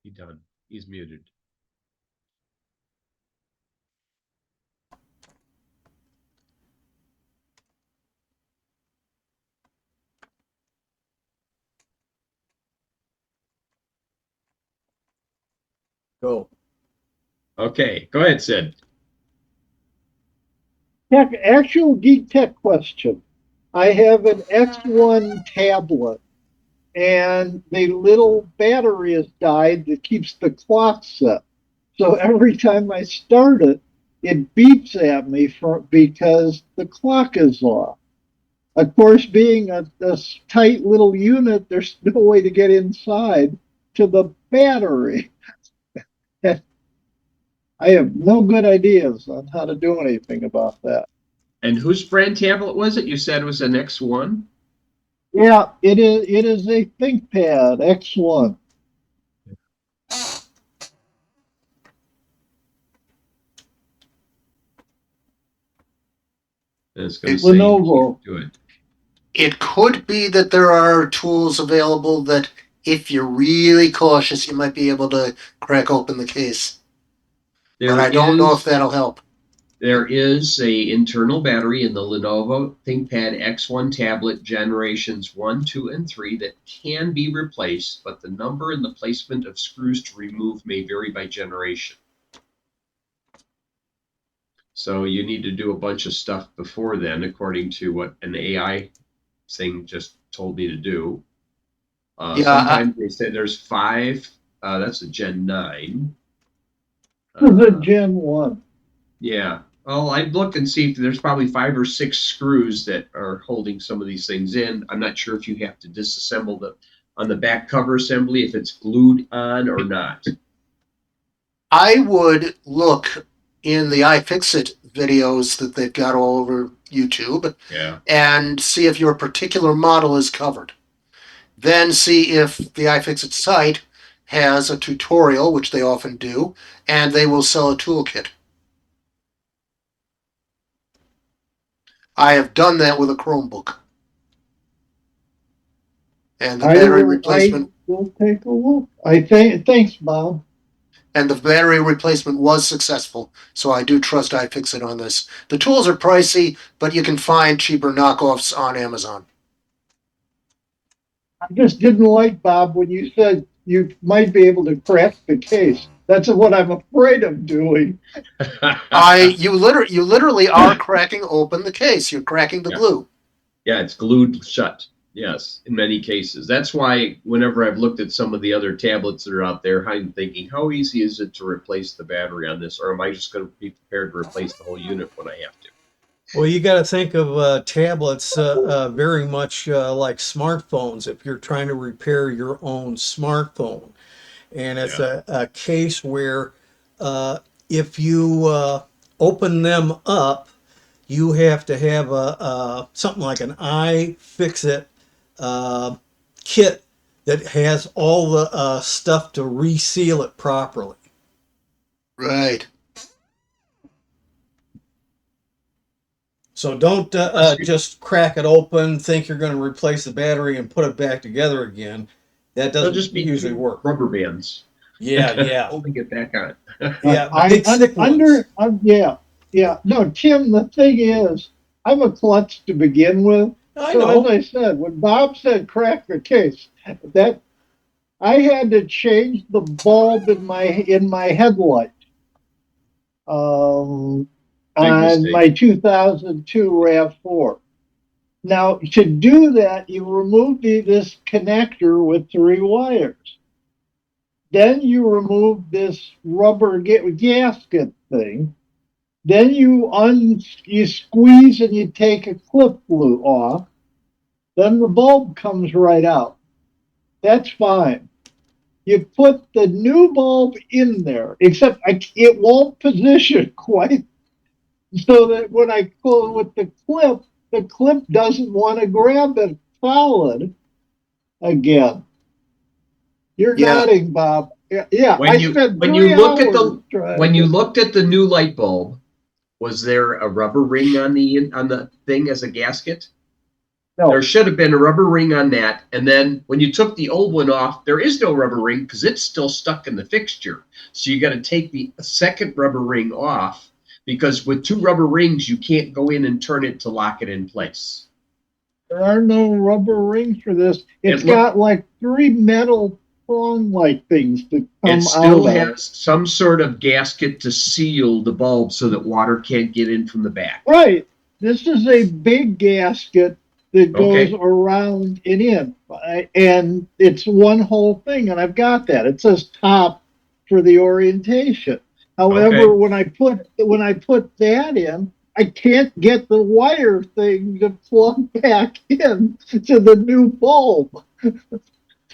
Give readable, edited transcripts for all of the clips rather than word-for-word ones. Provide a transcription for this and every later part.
be done. He's muted. Go. Okay, go ahead, Sid. Actual geek tech question. I have an X1 tablet, and the little battery has died that keeps the clock set. So every time I start it, it beeps at me because the clock is off. Of course, being a tight little unit, there's no way to get inside to the battery. I have no good ideas on how to do anything about that. And whose brand tablet was it? You said it was an X1? Yeah, it is. It is a ThinkPad X1. It's going to say Lenovo. Do it. It could be that there are tools available that, if you're really cautious, you might be able to crack open the case. But I don't know if that'll help. There is a internal battery in the Lenovo ThinkPad X1 tablet generations 1, 2, and 3 that can be replaced, but the number and the placement of screws to remove may vary by generation. So you need to do a bunch of stuff before then, according to what an AI thing just told me to do. Sometimes they say there's 5. That's a Gen 9. This is a Gen 1. Yeah. Well, I'd look and see if there's probably 5 or 6 screws that are holding some of these things in. I'm not sure if you have to disassemble on the back cover assembly, if it's glued on or not. I would look in the iFixit videos that they've got all over YouTube, and see if your particular model is covered. Then see if the iFixit site has a tutorial, which they often do, and they will sell a toolkit. I have done that with a Chromebook. And the battery replacement... I will take a look. Thanks, Bob. And the battery replacement was successful, so I do trust iFixit on this. The tools are pricey, but you can find cheaper knockoffs on Amazon. I just didn't like, Bob, when you said you might be able to crack the case. That's what I'm afraid of doing. You literally are cracking open the case. You're cracking the glue. Yeah, it's glued shut. Yes, in many cases. That's why whenever I've looked at some of the other tablets that are out there, I'm thinking, how easy is it to replace the battery on this? Or am I just going to be prepared to replace the whole unit when I have to? Well, you got to think of tablets very much like smartphones if you're trying to repair your own smartphone. And it's a case where if you open them up, you have to have something like an iFixit kit that has all the stuff to reseal it properly. Right. So don't just crack it open, think you're going to replace the battery and put it back together again. That doesn't just usually work. Rubber bands. Yeah. Holding it back on. No, Tim, the thing is, I'm a klutz to begin with. So as I said, when Bob said crack the case, that I had to change the bulb in my headlight. On my 2002 RAV4. Now, to do that, you remove this connector with 3 wires. Then you remove this rubber gasket thing. Then you squeeze and you take a clip glue off. Then the bulb comes right out. That's fine. You put the new bulb in there, except it won't position quite so that when I pull with the clip doesn't want to grab it solid again. You're nodding, Bob. Yeah. When you looked at the new light bulb, was there a rubber ring on the thing as a gasket? No. There should have been a rubber ring on that. And then when you took the old one off, there is no rubber ring because it's still stuck in the fixture. So you got to take the second rubber ring off, because with 2 rubber rings, you can't go in and turn it to lock it in place. There are no rubber rings for this. It's It look- got like 3 metal prong-like things that come It still out of has some sort of gasket to seal the bulb so that water can't get in from the back. Right. This is a big gasket that goes Okay. around and in. And it's one whole thing, and I've got that. It says top for the orientation. However, Okay. when I put that in, I can't get the wire thing to plug back in to the new bulb.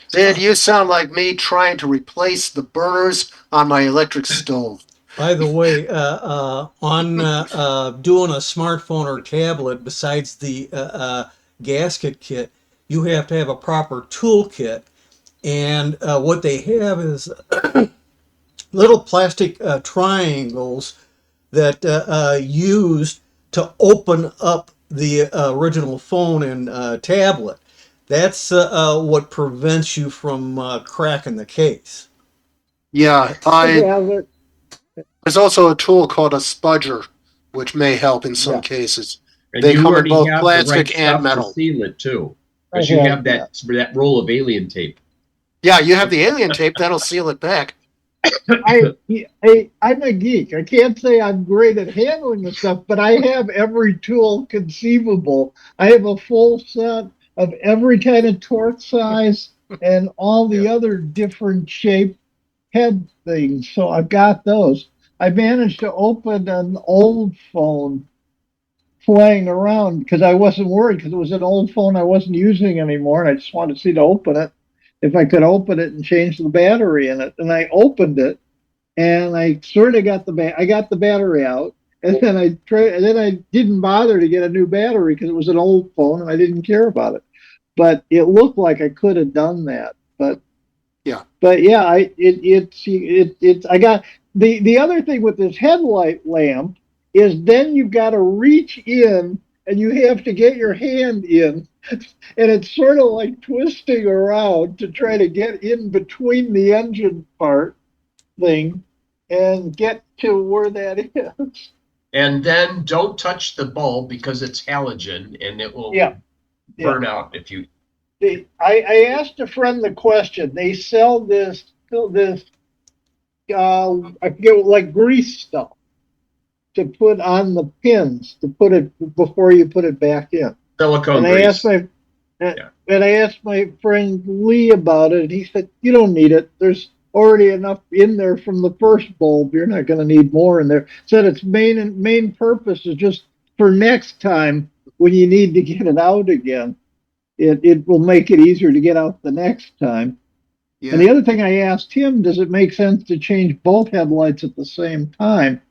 Sid, you sound like me trying to replace the burners on my electric stove. By the way, on doing a smartphone or tablet, besides the gasket kit, you have to have a proper toolkit. And what they have is little plastic triangles that used to open up the original phone and tablet. That's what prevents you from cracking the case. Yeah, I have it. there's also a tool called a spudger, which may help in some Yeah. cases. And They you come in already both have plastic the right and stuff metal. to seal it too. I Because you have have that roll of alien tape. Yeah, you have the alien tape, that'll seal it back. I'm a geek. I can't say I'm great at handling the stuff, but I have every tool conceivable. I have a full set of every kind of torque size and all the other different shaped head things. So I've got those. I managed to open an old phone playing around because I wasn't worried because it was an old phone I wasn't using anymore, and I just wanted to see to open it if I could open it and change the battery in it. And I opened it, and I sort of got I got the battery out, and then I didn't bother to get a new battery because it was an old phone and I didn't care about it. But it looked like I could have done that. But yeah, I got the other thing with this headlight lamp is then you've got to reach in and you have to get your hand in, and it's sort of like twisting around to try to get in between the engine part thing and get to where that is. And then don't touch the bulb because it's halogen and it will Yeah. burn out if you. I asked a friend the question. They sell this I forget what, like grease stuff to put on the pins to put it before you put it back in. Silicone And grease. I asked my friend Lee about it, and he said, "You don't need it. There's already enough in there from the first bulb. You're not going to need more in there." Said its main purpose is just for next time when you need to get it out again. It will make it easier to get out the next time. Yeah. And the other thing I asked him, does it make sense to change both headlights at the same time?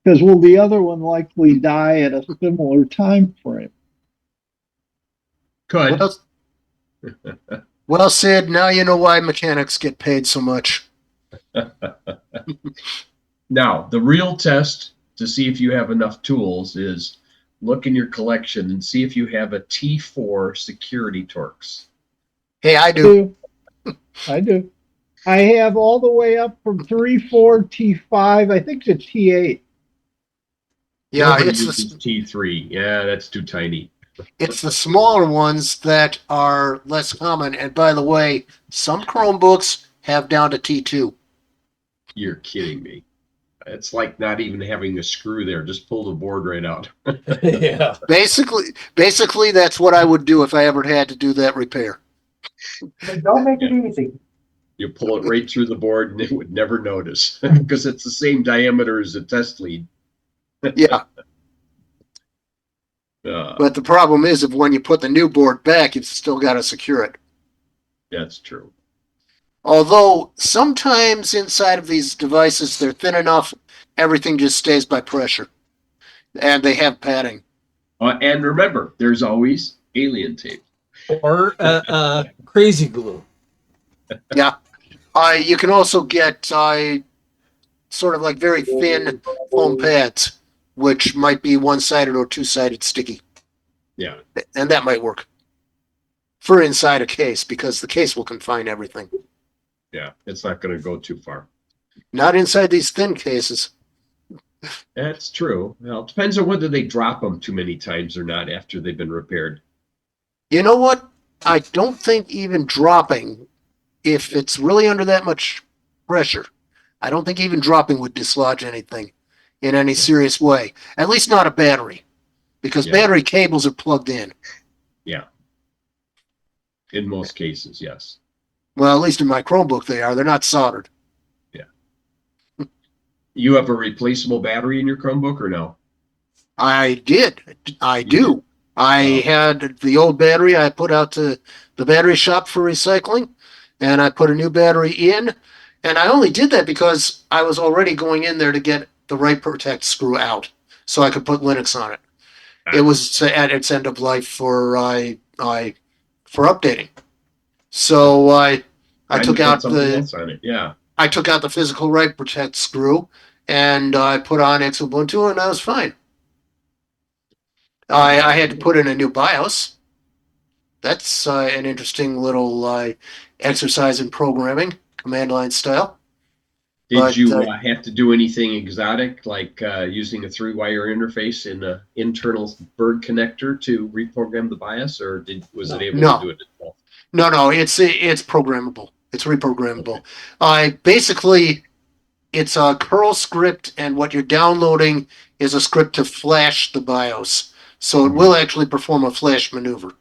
Because will the other one likely die at a similar time frame? Could. Well, Sid, now you know why mechanics get paid so much. Now, the real test to see if you have enough tools is look in your collection and see if you have a T4 security Torx. Hey, I do. I do. I have all the way up from 3.4 T5, I think to T8. Yeah, Nobody it's uses T3. Yeah, that's too tiny. it's the smaller ones that are less common. And by the way, some Chromebooks have down to T2. You're kidding me. It's like not even having a screw there. Just pull the board right out. Yeah. Basically, that's what I would do if I ever had to do that repair. Don't make it easy. You pull it right through the board and it would never notice because it's the same diameter as the test lead. Yeah, but the problem is, if when you put the new board back, you've still got to secure it. That's true. Although sometimes inside of these devices, they're thin enough, everything just stays by pressure, and they have padding. And remember, there's always alien tape. Or crazy glue. Yeah, you can also get sort of like very thin foam pads, which might be one-sided or two-sided sticky, Yeah. and that might work. for inside a case because the case will confine everything. Yeah, it's not going to go too far. Not inside these thin cases. That's true. Well, it depends on whether they drop them too many times or not after they've been repaired. You know what? I don't think even dropping, if it's really under that much pressure, I don't think even dropping would dislodge anything in any serious way. At least not a battery, because Yeah. battery cables are plugged in. Yeah. In most cases, yes. Well, at least in my Chromebook they are. They're not soldered. You have a replaceable battery in your Chromebook or no? I did. I You do. I Oh. had the old battery I put out to the battery shop for recycling, and I put a new battery in. And I only did that because I was already going in there to get the Write Protect screw out so I could put Linux on it. It was at its end of life for updating. So I Time took to put out something the else on it. Yeah. I took out the physical Write Protect screw and I put on Xubuntu and I was fine. I had to put in a new BIOS. That's an interesting little exercise in programming, command line style. Did But, you have to do anything exotic, like using a 3-wire interface in an internal bird connector to reprogram the BIOS, or was it able No. to do it itself? No, it's programmable. It's reprogrammable. Okay. Basically, it's a curl script, and what you're downloading is a script to flash the BIOS. So it will actually perform a flash maneuver.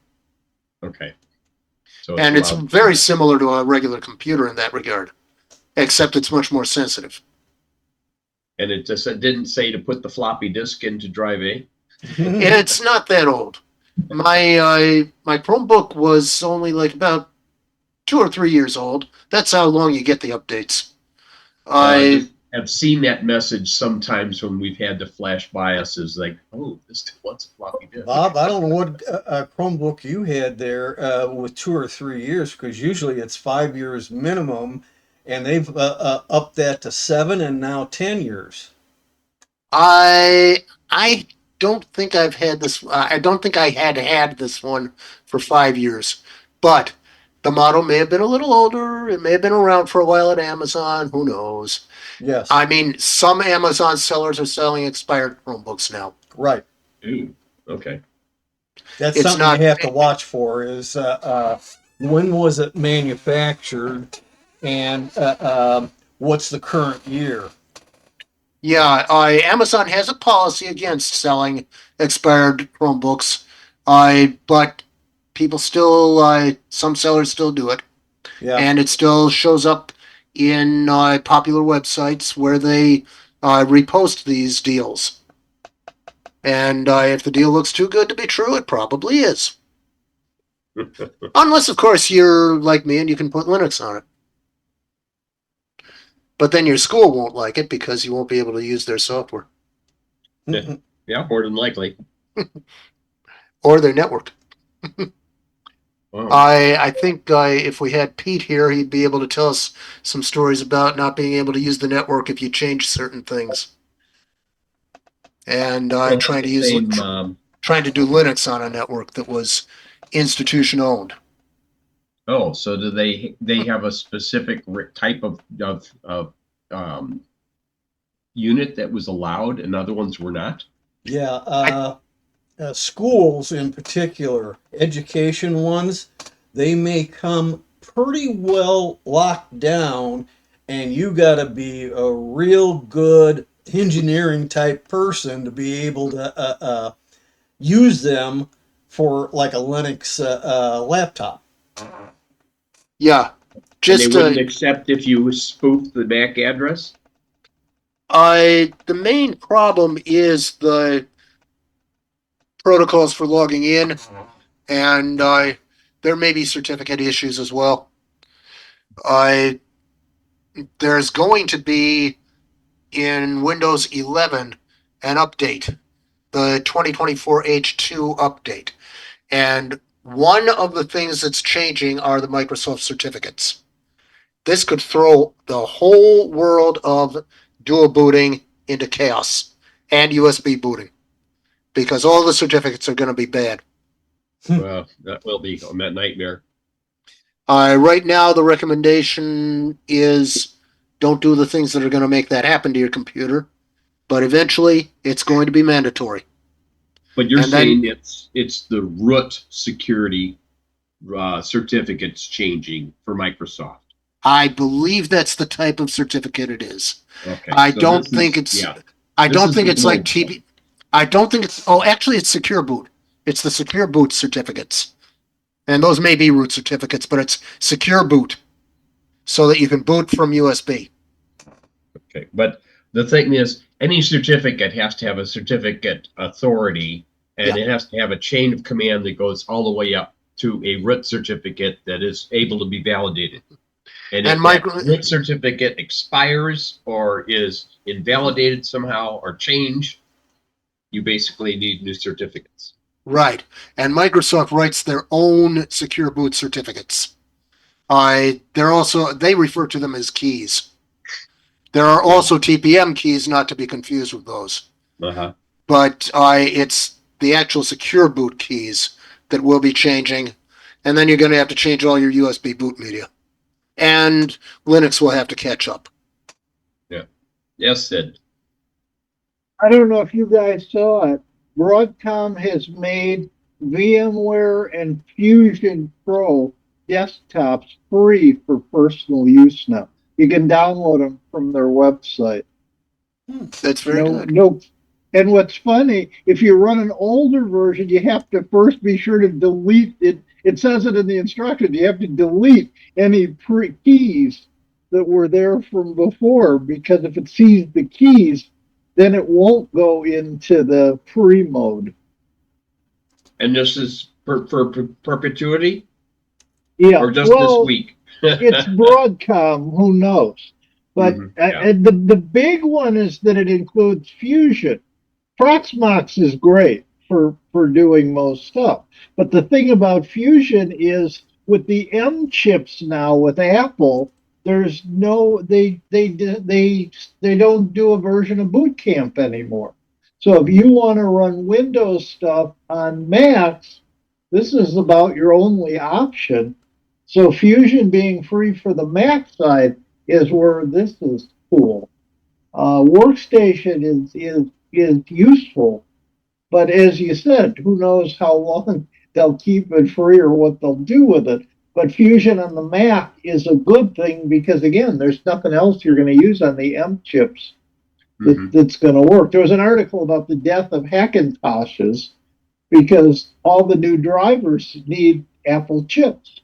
Okay. So And it's allowed- very similar to a regular computer in that regard, except it's much more sensitive. And it just didn't say to put the floppy disk into drive A. It's not that old. My Chromebook was only like about 2 or 3 years old. That's how long you get the updates. I have seen that message sometimes when we've had to flash BIOSes, like, oh, this still wants a floppy disk. Bob, I don't know what Chromebook you had there with 2 or 3 years, because usually it's 5 years minimum, and they've upped that to 7 and now 10 years. I don't think I've had this. I don't think I had this one for 5 years, but the model may have been a little older. It may have been around for a while at Amazon. Who knows? Yes, I mean, some Amazon sellers are selling expired Chromebooks now. right. Ooh, okay. That's It's something not- you have to watch for is when was it manufactured and what's the current year? Yeah, Amazon has a policy against selling expired Chromebooks, but people still, some sellers still do it, Yeah, and it still shows up in popular websites where they repost these deals. And if the deal looks too good to be true, it probably is. Unless, of course, you're like me and you can put Linux on it. But then your school won't like it because you won't be able to use their software Yeah, more than likely. or their network. Wow. I think if we had Pete here, he'd be able to tell us some stories about not being able to use the network if you change certain things. And Well, trying to the use same, trying to do Linux on a network that was institution owned. oh, so do they have a specific type of unit that was allowed and other ones were not? yeah. Schools in particular, education ones, they may come pretty well locked down, and you got to be a real good engineering type person to be able to use them for like a Linux laptop. Yeah, And just they wouldn't accept if you spoofed the MAC address? the main problem is the protocols for logging in, and there may be certificate issues as well. There's going to be in Windows 11 an update, the 2024 H2 update, and one of the things that's changing are the Microsoft certificates. This could throw the whole world of dual booting into chaos and USB booting because all the certificates are going to be bad. Well, that will be on that nightmare. Right now, the recommendation is don't do the things that are going to make that happen to your computer, but eventually it's going to be mandatory. But you're And then- saying it's the root security certificates changing for Microsoft. I believe that's the type of certificate it is. Okay. I so don't this think is- it's. Yeah. I This don't is think the it's like gold TB. I don't think it's. Oh, actually, it's Secure Boot. It's the Secure Boot certificates, and those may be root certificates, but it's Secure Boot, so that you can boot from USB. Okay. But the thing is, any certificate has to have a certificate authority, and Yeah. it has to have a chain of command that goes all the way up to a root certificate that is able to be validated. And if And that micro- root certificate expires or is invalidated somehow or changed, you basically need new certificates. Right, and Microsoft writes their own Secure Boot certificates. They're also they refer to them as keys. There are also TPM keys, not to be confused with those. Uh-huh. But it's the actual Secure Boot keys that will be changing, and then you're going to have to change all your USB boot media, and Linux will have to catch up. Yes, Sid. I don't know if you guys saw it. Broadcom has made VMware and Fusion Pro desktops free for personal use now. You can download them from their website. That's very No, good. no. And what's funny, if you run an older version, you have to first be sure to delete it. It says it in the instructions. You have to delete any keys that were there from before, because if it sees the keys, then it won't go into the free mode. And this is for perpetuity Yeah. or just well, this week? it's Broadcom. Who knows? But Mhm, yeah. and the big one is that it includes Fusion. Proxmox is great for doing most stuff. But the thing about Fusion is with the M chips now with Apple, there's no they don't do a version of Boot Camp anymore. So if you want to run Windows stuff on Macs, this is about your only option. So Fusion being free for the Mac side is where this is cool. Workstation is useful, but as you said, who knows how long they'll keep it free or what they'll do with it. But Fusion on the Mac is a good thing because again, there's nothing else you're going to use on the M chips Mhm. that's going to work. There was an article about the death of Hackintoshes because all the new drivers need Apple chips,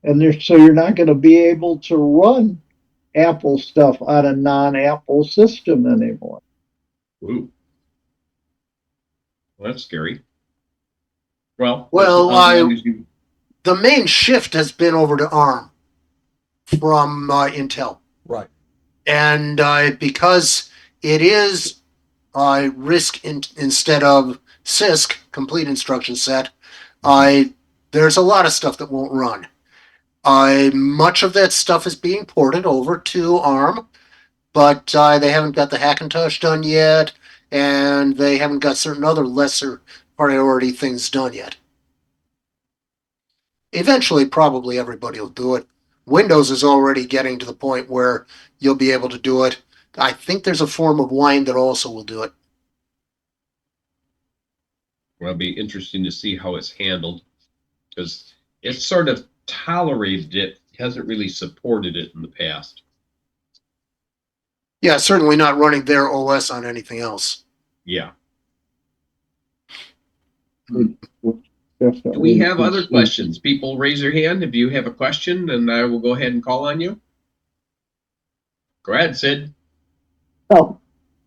and so you're not going to be able to run Apple stuff on a non-Apple system anymore. Ooh. Well, that's scary. Well, Well, as long as you- The main shift has been over to ARM from Intel. Right. And because it is RISC instead of CISC, complete instruction set, there's a lot of stuff that won't run. Much of that stuff is being ported over to ARM, but they haven't got the Hackintosh done yet, and they haven't got certain other lesser priority things done yet. Eventually, probably everybody will do it. Windows is already getting to the point where you'll be able to do it. I think there's a form of Wine that also will do it. well, it'll be interesting to see how it's handled because it's sort of tolerated it, hasn't really supported it in the past. Yeah, certainly not running their OS on anything else. Yeah. Definitely. Do we have other questions? People raise their hand if you have a question, and I will go ahead and call on you. Go ahead, Sid. Oh,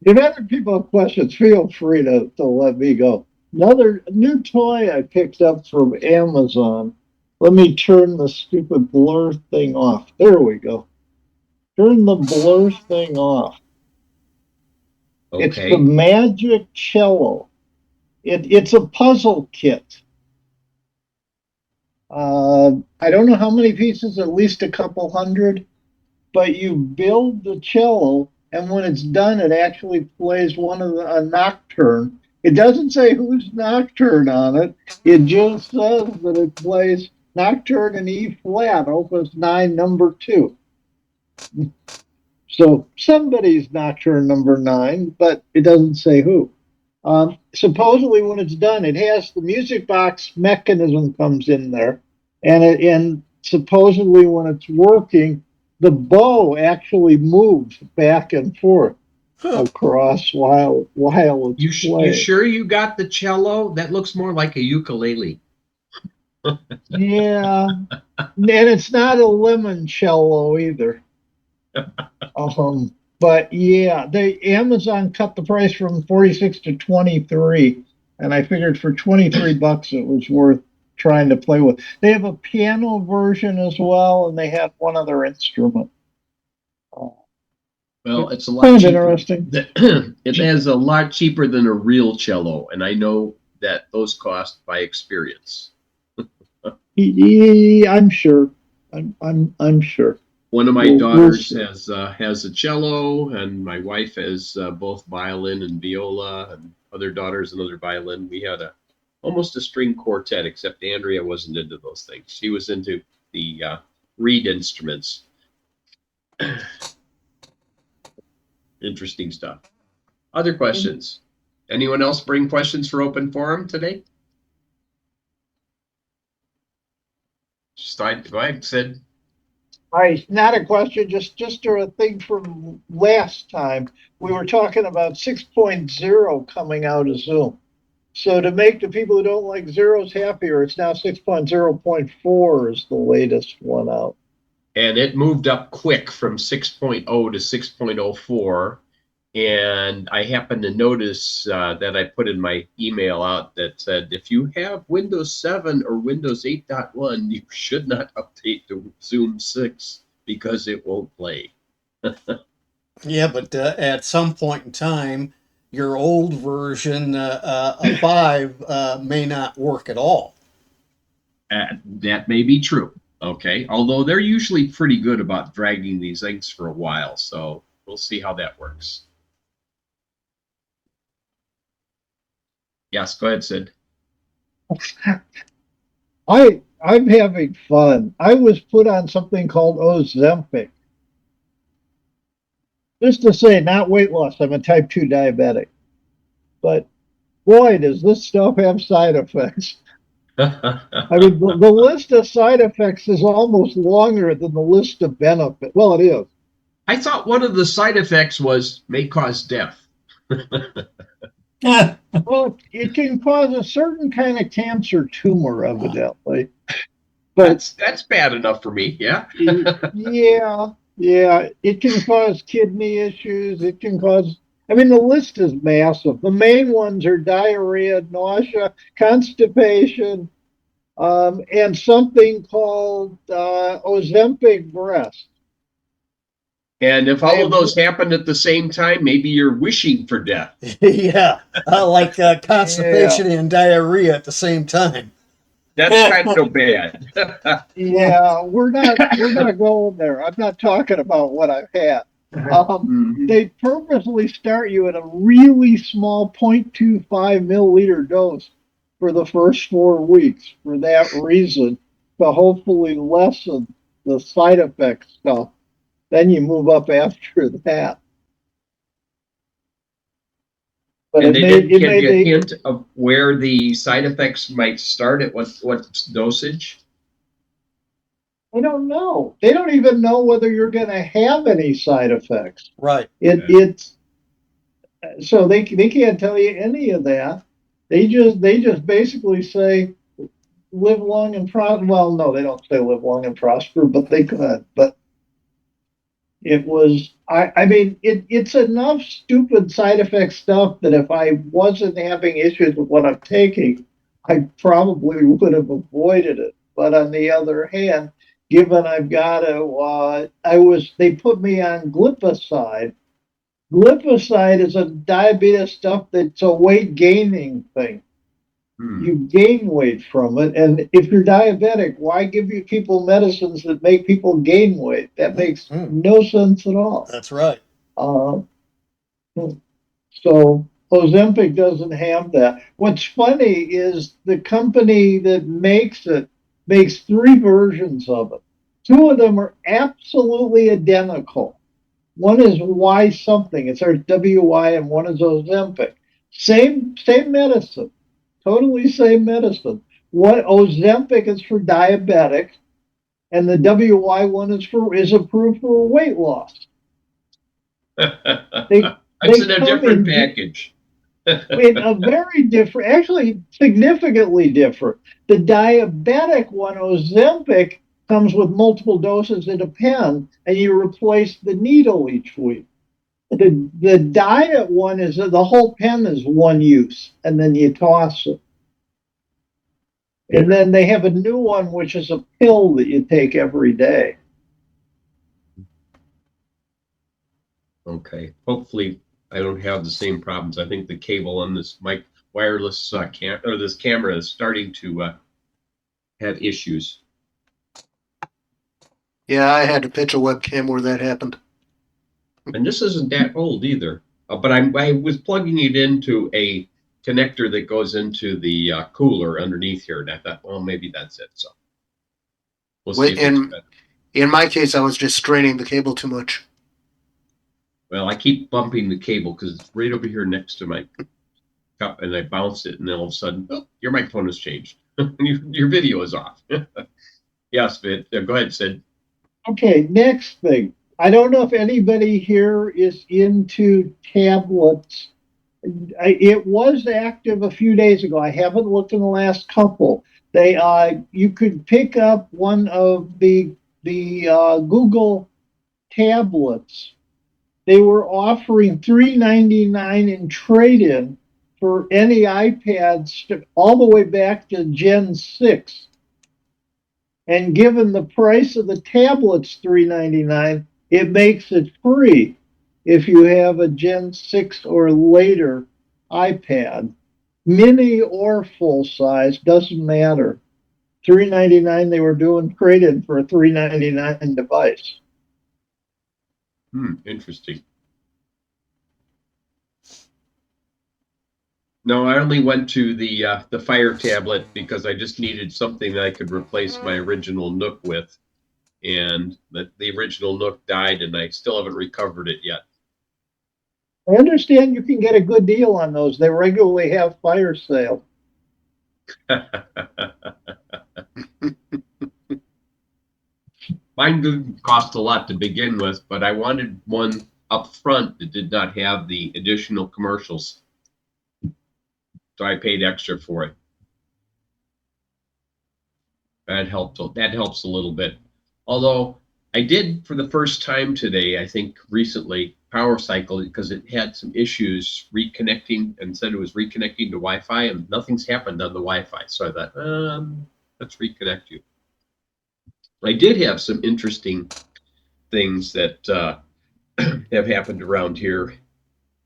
if other people have questions, feel free to let me go. Another new toy I picked up from Amazon. Let me turn the stupid blur thing off. There we go. Turn the blur thing off. It's the Okay. Magic Cello. It's a puzzle kit. I don't know how many pieces, at least a couple hundred, but you build the cello, and when it's done, it actually plays a nocturne, It doesn't say whose nocturne on it. It just says that it plays nocturne in E flat, opus 9, number 2. So somebody's nocturne number 9, but it doesn't say who. Supposedly, when it's done, it has the music box mechanism comes in there, and supposedly when it's working, the bow actually moves back and forth across while it's You playing. sure you got the cello? That looks more like a ukulele. Yeah, and it's not a limoncello either. But yeah, Amazon cut the price from 46 to 23, and I figured for 23 bucks it was worth trying to play with. They have a piano version as well, and they have one other instrument. Well, it's a lot Kind of cheaper. interesting. It is a lot cheaper than a real cello, and I know that those cost by experience. I'm sure. I'm sure. One of my We'll daughters see. has a cello, and my wife has both violin and viola, and other daughters another violin. We had almost a string quartet, except Andrea wasn't into those things. She was into the reed instruments. Interesting stuff. Other questions? Anyone else bring questions for open forum today? Go ahead, Sid. Not a question, just a thing from last time. We were talking about 6.0 coming out of Zoom. So to make the people who don't like zeros happier, it's now 6.0.4 is the latest one out. And it moved up quick from 6.0 to 6.04. And I happened to notice that I put in my email out that said, if you have Windows 7 or Windows 8.1, you should not update to Zoom 6 because it won't play. Yeah, but at some point in time, your old version of 5 may not work at all. That may be true. Okay. Although they're usually pretty good about dragging these things for a while. So we'll see how that works. Yes, go ahead, Sid. I'm having fun. I was put on something called Ozempic. Just to say, not weight loss. I'm a type 2 diabetic. But boy, does this stuff have side effects. I mean, the list of side effects is almost longer than the list of benefits. Well, it is. I thought one of the side effects was may cause death. Well, it can cause a certain kind of cancer tumor, evidently. But that's bad enough for me. Yeah. yeah. It can cause kidney issues. It can cause. I mean, the list is massive. The main ones are diarrhea, nausea, constipation, and something called Ozempic breast. And if all of those happen at the same time, maybe you're wishing for death. Yeah, like constipation and diarrhea at the same time. That's kind of bad. Yeah, we're not going there. I'm not talking about what I've had. They purposely start you at a really small 0.25 milliliter dose for the first 4 weeks for that reason, to hopefully lessen the side effect stuff. Then you move up after that. But and they didn't give you a hint of where the side effects might start at what dosage? I don't know. They don't even know whether you're going to have any side effects. Right. It's so they can't tell you any of that. They just basically say live long and prosper. Well, no, they don't say live long and prosper, but they could. But it was. I mean, it's enough stupid side effect stuff that if I wasn't having issues with what I'm taking, I probably would have avoided it. But on the other hand, given I've got to, they put me on glipizide. Glipizide is a diabetes stuff that's a weight gaining thing. You gain weight from it. And if you're diabetic, why give you people medicines that make people gain weight? That makes no sense at all. That's right. So Ozempic doesn't have that. What's funny is the company that makes it makes 3 versions of it. 2 of them are absolutely identical. One is Y something, it's our WY, and one is Ozempic. Same medicine, totally same medicine. What Ozempic is for diabetics, and the WY one is approved for weight loss. They It's in a come different in package. in a very different, actually significantly different. The diabetic one, Ozempic, comes with multiple doses in a pen, and you replace the needle each week. The diet one is the whole pen is one use, and then you toss it. And then they have a new one, which is a pill that you take every day. Okay. Hopefully, I don't have the same problems. I think the cable on this mic wireless this camera is starting to have issues. Yeah, I had to pitch a webcam where that happened. And this isn't that old either. But I was plugging it into a connector that goes into the cooler underneath here, and I thought, well, maybe that's it. So we'll see. In my case, I was just straining the cable too much. Well, I keep bumping the cable because it's right over here next to my cup, and I bounced it, and then all of a sudden, oh, your microphone has changed. your video is off. Yes, but go ahead, Sid. Okay, next thing. I don't know if anybody here is into tablets. It was active a few days ago. I haven't looked in the last couple. You could pick up one of the Google tablets. They were offering $3.99 in trade-in for any iPads all the way back to Gen 6. And given the price of the tablets, $3.99, it makes it free if you have a Gen 6 or later iPad. Mini or full size, doesn't matter. $3.99 they were doing trade-in for a $3.99 device. Interesting. No, I only went to the Fire tablet because I just needed something that I could replace my original Nook with, and the original Nook died, and I still haven't recovered it yet. I understand you can get a good deal on those. They regularly have fire sale. Mine didn't cost a lot to begin with, but I wanted one up front that did not have the additional commercials. So I paid extra for it. That helped. That helps a little bit. Although I did for the first time today, I think recently, Power Cycle, because it had some issues reconnecting and said it was reconnecting to Wi-Fi, and nothing's happened on the Wi-Fi. So I thought, let's reconnect you. I did have some interesting things that have happened around here.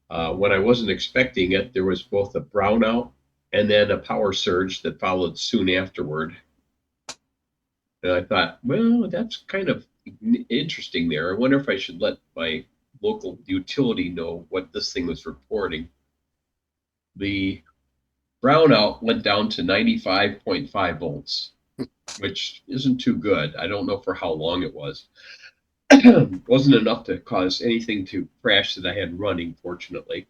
When I wasn't expecting it, there was both a brownout and then a power surge that followed soon afterward. And I thought, well, that's kind of interesting there. I wonder if I should let my local utility know what this thing was reporting. The brownout went down to 95.5 volts, which isn't too good. I don't know for how long it was. Wasn't enough to cause anything to crash that I had running, fortunately.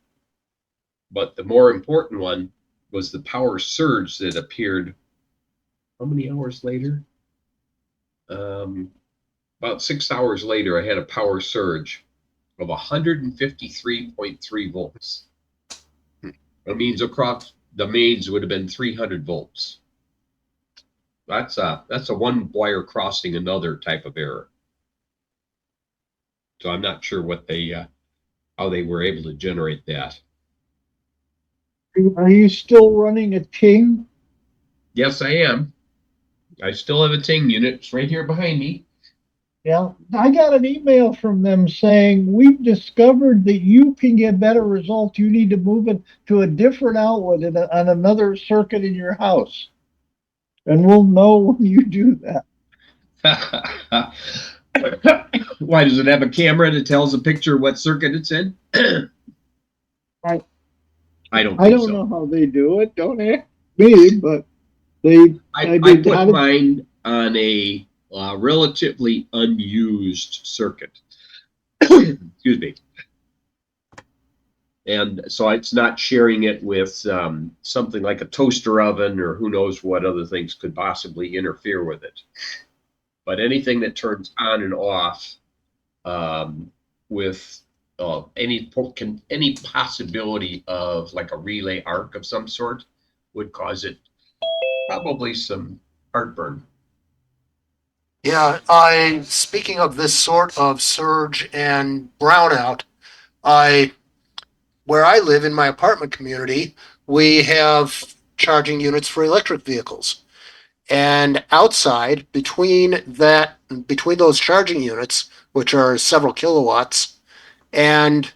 But the more important one was the power surge that appeared, how many hours later? About 6 hours later, I had a power surge of 153.3 volts. That means across the mains would have been 300 volts. That's a one wire crossing another type of error. So I'm not sure what how they were able to generate that. Are you still running a Ting? Yes, I am. I still have a Ting unit. It's right here behind me. Yeah, I got an email from them saying, we've discovered that you can get better results. You need to move it to a different outlet on another circuit in your house. And we'll know when you do that. Why, does it have a camera that tells a picture what circuit it's in? Right. I don't I think don't so. know how they do it. Don't ask me, but they. I did put how did- mine on a relatively unused circuit. Excuse me. And so it's not sharing it with something like a toaster oven or who knows what other things could possibly interfere with it. But anything that turns on and off with any possibility of like a relay arc of some sort would cause it probably some heartburn. Yeah, speaking of this sort of surge and brownout, where I live in my apartment community, we have charging units for electric vehicles. And outside, between those charging units, which are several kilowatts, and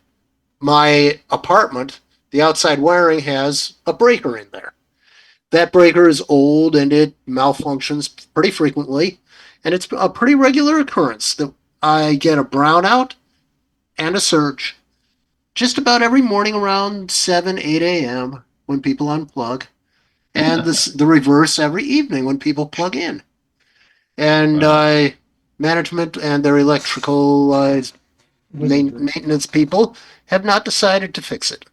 my apartment, the outside wiring has a breaker in there. That breaker is old and it malfunctions pretty frequently, and it's a pretty regular occurrence that I get a brownout and a surge just about every morning around 7, 8 a.m. when people unplug, and the reverse every evening when people plug in. And management and their electrical maintenance people have not decided to fix it.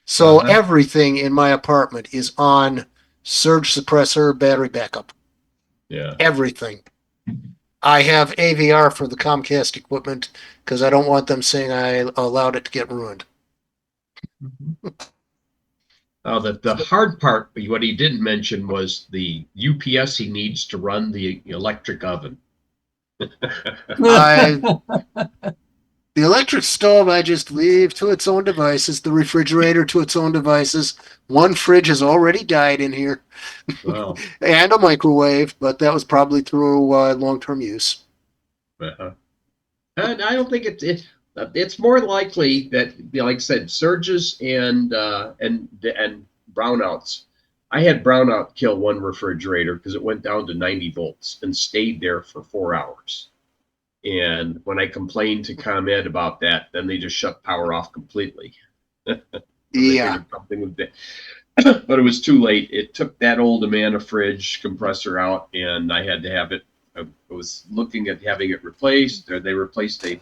So everything in my apartment is on surge suppressor battery backup. Yeah. Everything. I have AVR for the Comcast equipment because I don't want them saying I allowed it to get ruined. The hard part, what he didn't mention was the UPS he needs to run the electric oven. The electric stove I just leave to its own devices, the refrigerator to its own devices. One fridge has already died in here. Wow. And a microwave, but that was probably through long-term use. And I don't think it's more likely that, like I said, surges and brownouts. I had brownout kill one refrigerator because it went down to 90 volts and stayed there for 4 hours. And when I complained to ComEd about that, then they just shut power off completely. Yeah. Something with that. But it was too late. It took that old Amana fridge compressor out, and I had to have it. I was looking at having it replaced. Or they replaced a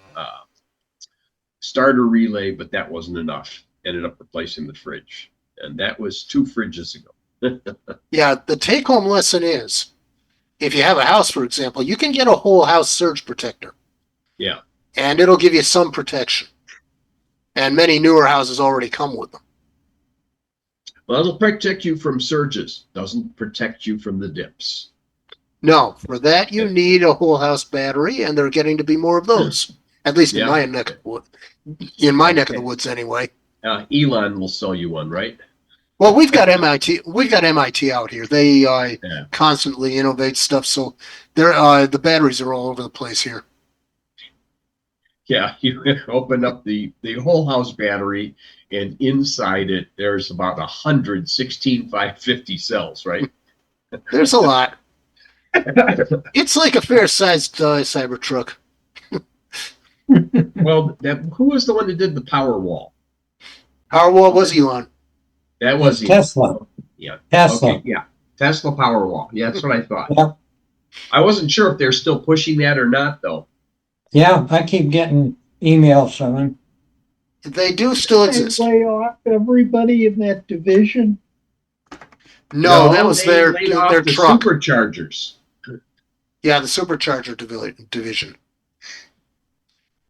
starter relay, but that wasn't enough. Ended up replacing the fridge, and that was 2 fridges ago. Yeah, the take-home lesson is, if you have a house, for example, you can get a whole house surge protector. Yeah. And it'll give you some protection. And many newer houses already come with them. Well, it'll protect you from surges. Doesn't protect you from the dips. No, for that you need a whole house battery, and there are getting to be more of those. At least in my neck of the woods. In my neck of the woods, anyway. Elon will sell you one, right? Well, we've got MIT. We've got MIT out here. They constantly innovate stuff, so the batteries are all over the place here. Yeah, you open up the whole house battery, and inside it there's about 100 16550 cells, right? There's a lot. It's like a fair-sized Cybertruck. Well, who was the one that did the power wall? Powerwall was Elon. That was Tesla. Yeah. Tesla. Okay, yeah. Tesla Powerwall. Yeah, that's what I thought. Yeah. I wasn't sure if they're still pushing that or not, though. Yeah, I keep getting emails from them. They do still exist. They lay off everybody in that division. No, that was they their laid off the truck. superchargers. Yeah, the supercharger division.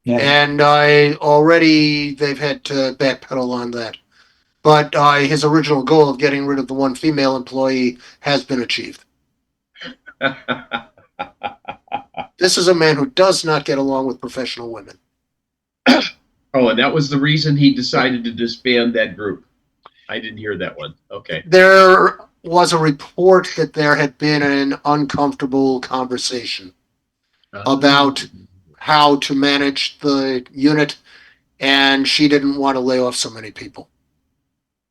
Yeah. And they've had to backpedal on that. But his original goal of getting rid of the one female employee has been achieved. This is a man who does not get along with professional women. Oh, and that was the reason he decided to disband that group. I didn't hear that one. Okay. There was a report that there had been an uncomfortable conversation about how to manage the unit, and she didn't want to lay off so many people.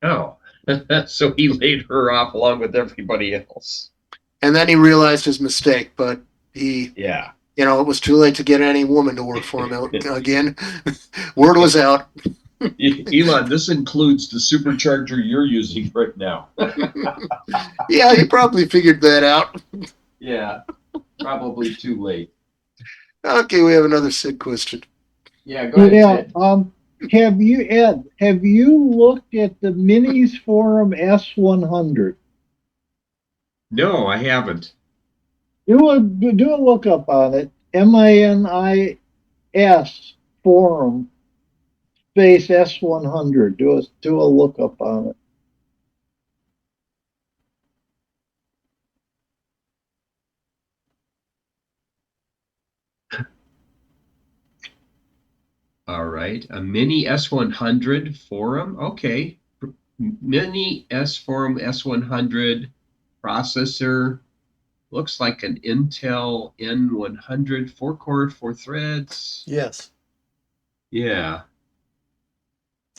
Oh, so he laid her off along with everybody else. And then he realized his mistake, but it was too late to get any woman to work for him again. Word was out. Elon, this includes the supercharger you're using right now. Yeah, he probably figured that out. Yeah, probably too late. Okay, we have another Sid question. Yeah, go ahead, Yeah, Sid. have you looked at the Minis Forum S100? No, I haven't. Do a lookup on it. MINIS Forum space S100. Do a lookup on it. All right, a mini S100 forum. Okay, mini S forum S100 processor. Looks like an Intel N100 4-core, 4 threads. Yes. Yeah.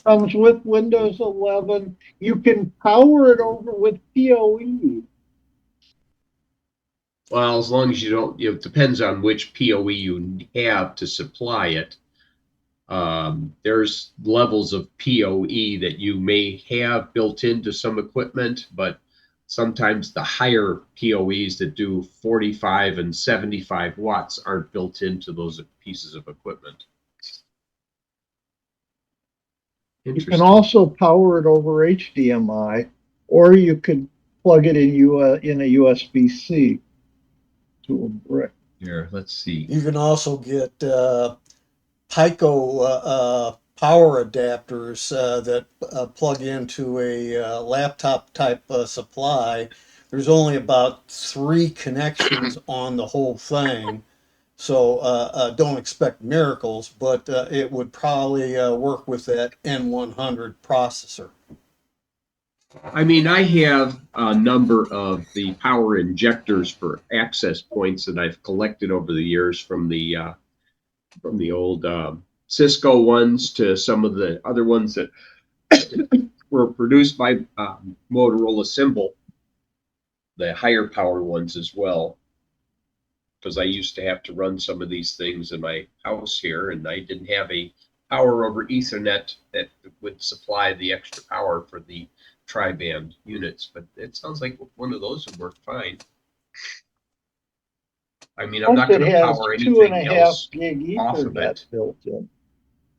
Comes with Windows 11. You can power it over with PoE. Well, as long as you don't, it depends on which PoE you have to supply it. There's levels of PoE that you may have built into some equipment, but sometimes the higher PoEs that do 45 and 75 watts aren't built into those pieces of equipment. You can Interesting. also power it over HDMI, or you could plug it in a USB-C to a brick. Here, let's see. You can also get Pico power adapters that plug into a laptop type supply. There's only about 3 connections on the whole thing. So don't expect miracles, but it would probably work with that N100 processor. I mean, I have a number of the power injectors for access points that I've collected over the years from the old Cisco ones to some of the other ones that were produced by Motorola Symbol, the higher power ones as well. Because I used to have to run some of these things in my house here, and I didn't have a power over Ethernet that would supply the extra power for the tri-band units. But it sounds like one of those would work fine. I mean, I'm not Plus, going it to has power 2.5 anything else gig off of Ethernet it. built in.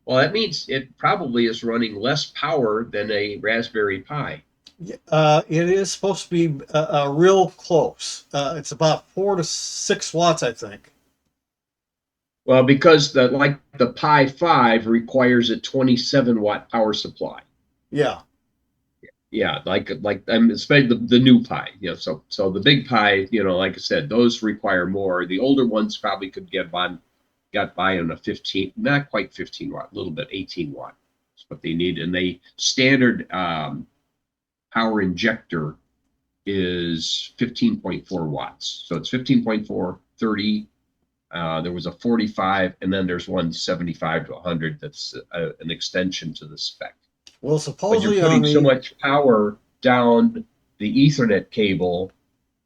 Well, that means it probably is running less power than a Raspberry Pi. It is supposed to be real close. It's about 4 to 6 watts, I think. Well, because the Pi 5 requires a 27 watt power supply. Yeah. Yeah, especially the new Pi. So the big Pi, like I said, those require more. The older ones probably got by on a 15, not quite 15 watt, a little bit 18 watt. That's what they need, and they standard power injector is 15.4 watts. So it's 15.4, 30. There was a 45, and then there's one 75 to 100 that's an extension to the spec. Well, But supposedly you're putting so much power down the Ethernet cable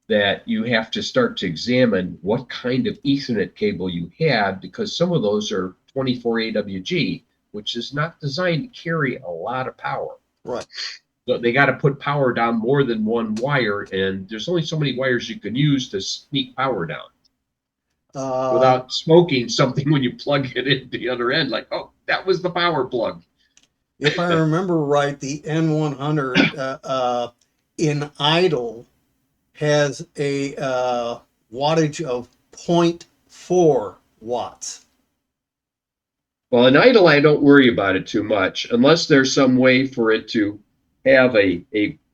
that you have to start to examine what kind of Ethernet cable you have, because some of those are 24 AWG, which is not designed to carry a lot of power. Right. So they got to put power down more than one wire, and there's only so many wires you can use to sneak power down without smoking something when you plug it in the other end. Like, oh, that was the power plug. If I remember right, the N100 in idle has a wattage of 0.4 watts. Well, in idle, I don't worry about it too much, unless there's some way for it to have a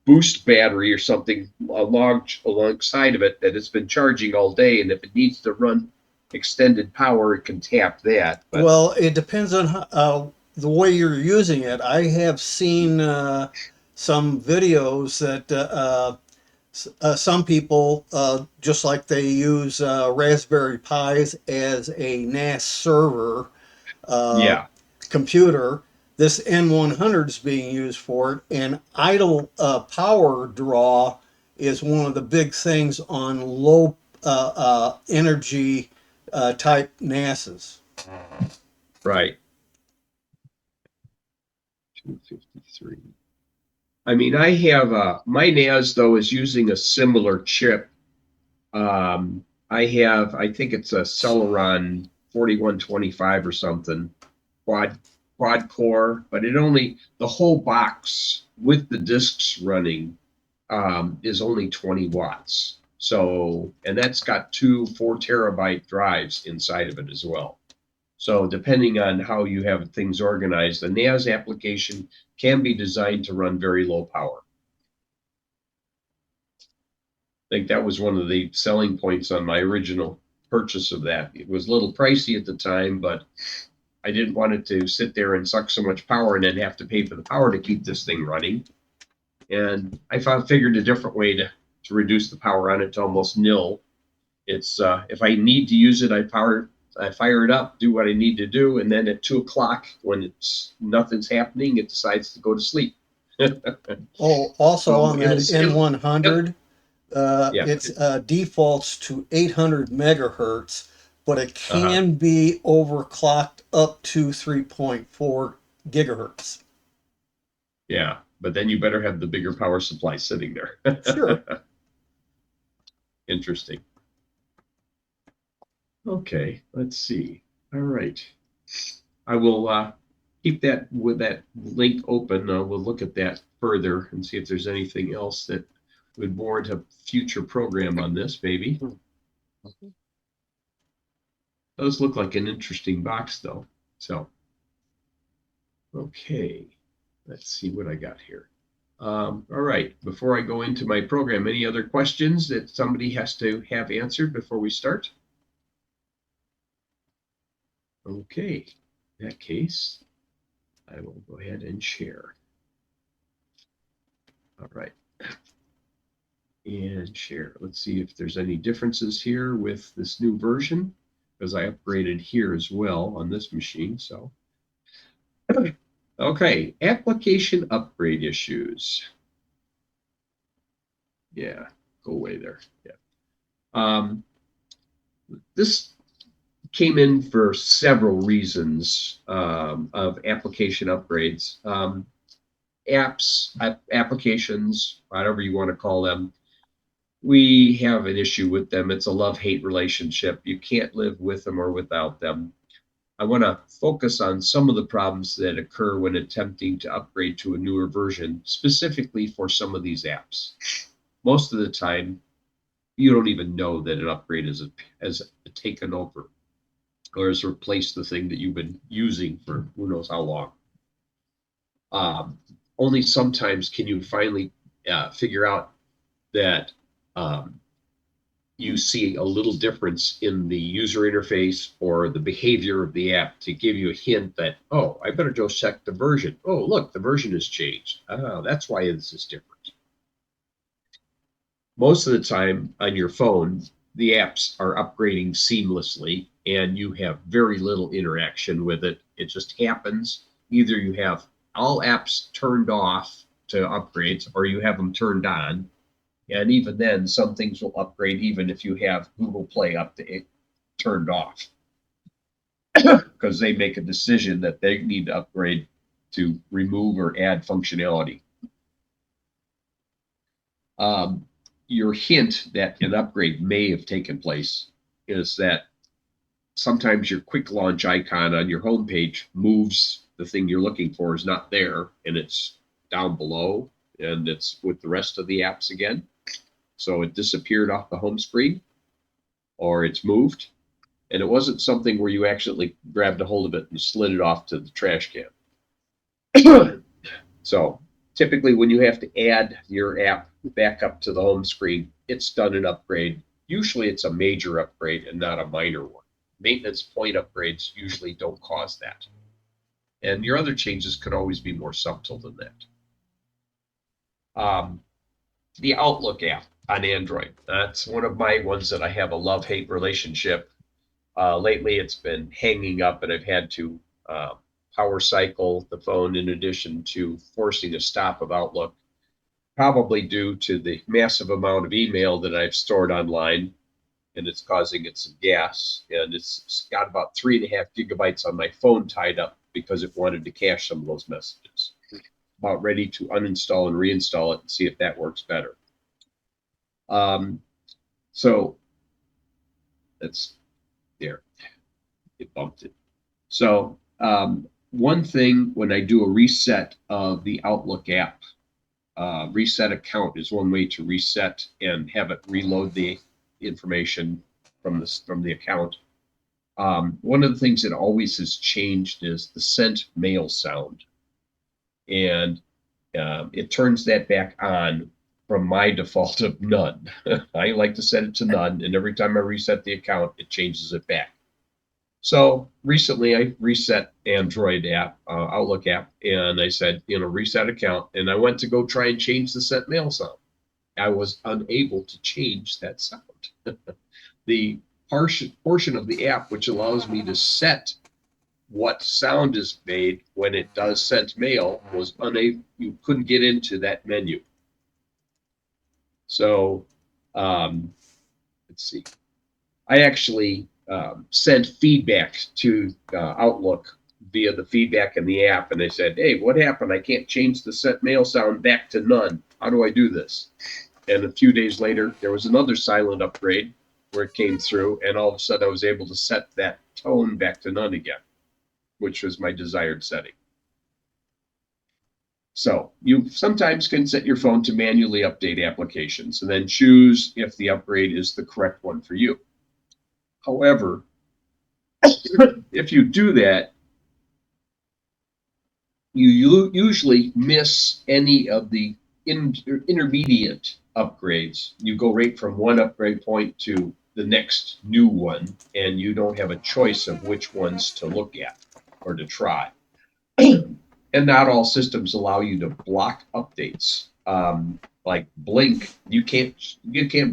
boost battery or something alongside of it that has been charging all day, and if it needs to run extended power, it can tap that. But Well, it depends on the way you're using it. I have seen some videos that some people, just like they use Raspberry Pis as a NAS server yeah, computer, this N100 is being used for it, and idle power draw is one of the big things on low energy type NASs. right. 253. I mean, I have my NAS though is using a similar chip. I think it's a Celeron 4125 or something, quad core, but the whole box with the discs running is only 20 watts. So, and that's got 2 4-terabyte drives inside of it as well. So depending on how you have things organized, the NAS application can be designed to run very low power. I think that was one of the selling points on my original purchase of that. It was a little pricey at the time, but I didn't want it to sit there and suck so much power and then have to pay for the power to keep this thing running. And I figured a different way to reduce the power on it to almost nil. It's if I need to use it, I fire it up, do what I need to do, and then at 2 o'clock when nothing's happening, it decides to go to sleep. Oh, also So on that N100, Yeah. it defaults to 800 megahertz, but it can be overclocked up to 3.4 gigahertz. Yeah, but then you better have the bigger power supply sitting there. Sure. Interesting. Okay, let's see. All right. I will keep that with that link open. We'll look at that further and see if there's anything else that would warrant a future program on this, maybe. Does look like an interesting box, though. So, okay. Let's see what I got here. All right. Before I go into my program, any other questions that somebody has to have answered before we start? Okay. In that case, I will go ahead and share. All right. And share. Let's see if there's any differences here with this new version, because I upgraded here as well on this machine. So, okay, application upgrade issues. Yeah, go away there. Yeah. This came in for several reasons of application upgrades. Applications, whatever you want to call them, we have an issue with them. It's a love-hate relationship. You can't live with them or without them. I want to focus on some of the problems that occur when attempting to upgrade to a newer version, specifically for some of these apps. Most of the time, you don't even know that an upgrade has taken over or has replaced the thing that you've been using for who knows how long. Only sometimes can you finally figure out that you see a little difference in the user interface or the behavior of the app to give you a hint that, oh, I better go check the version. Oh, look, the version has changed. Oh, that's why this is different. Most of the time on your phone, the apps are upgrading seamlessly and you have very little interaction with it. It just happens. Either you have all apps turned off to upgrades or you have them turned on. And even then, some things will upgrade even if you have Google Play turned off. Because they make a decision that they need to upgrade to remove or add functionality. Your hint that an upgrade may have taken place is that sometimes your quick launch icon on your homepage moves. The thing you're looking for is not there, and it's down below, and it's with the rest of the apps again. So it disappeared off the home screen, or it's moved, and it wasn't something where you actually grabbed a hold of it and slid it off to the trash can. So typically when you have to add your app back up to the home screen, it's done an upgrade. Usually it's a major upgrade and not a minor one. Maintenance point upgrades usually don't cause that. And your other changes could always be more subtle than that. The Outlook app on Android. That's one of my ones that I have a love-hate relationship. Lately, it's been hanging up, and I've had to power cycle the phone in addition to forcing a stop of Outlook, probably due to the massive amount of email that I've stored online, and it's causing it some gas. And it's got about 3.5 gigabytes on my phone tied up because it wanted to cache some of those messages. about ready to uninstall and reinstall it and see if that works better. So that's there. It bumped it. So one thing when I do a reset of the Outlook app, reset account is one way to reset and have it reload the information from the account. One of the things that always has changed is the sent mail sound, and it turns that back on from my default of none. I like to set it to none, and every time I reset the account, it changes it back. So recently I reset Android app, Outlook app, and I said, reset account, and I went to go try and change the sent mail sound. I was unable to change that sound. The portion of the app which allows me to set what sound is made when it does sent mail was unable. You couldn't get into that menu. So let's see. I actually sent feedback to Outlook via the feedback in the app, and they said, "Hey, what happened? I can't change the sent mail sound back to none. How do I do this?" And a few days later, there was another silent upgrade where it came through, and all of a sudden I was able to set that tone back to none again, which was my desired setting. So you sometimes can set your phone to manually update applications and then choose if the upgrade is the correct one for you. However, if you do that, you usually miss any of the intermediate upgrades. You go right from one upgrade point to the next new one, and you don't have a choice of which ones to look at or to try. And not all systems allow you to block updates. Like Blink, you can't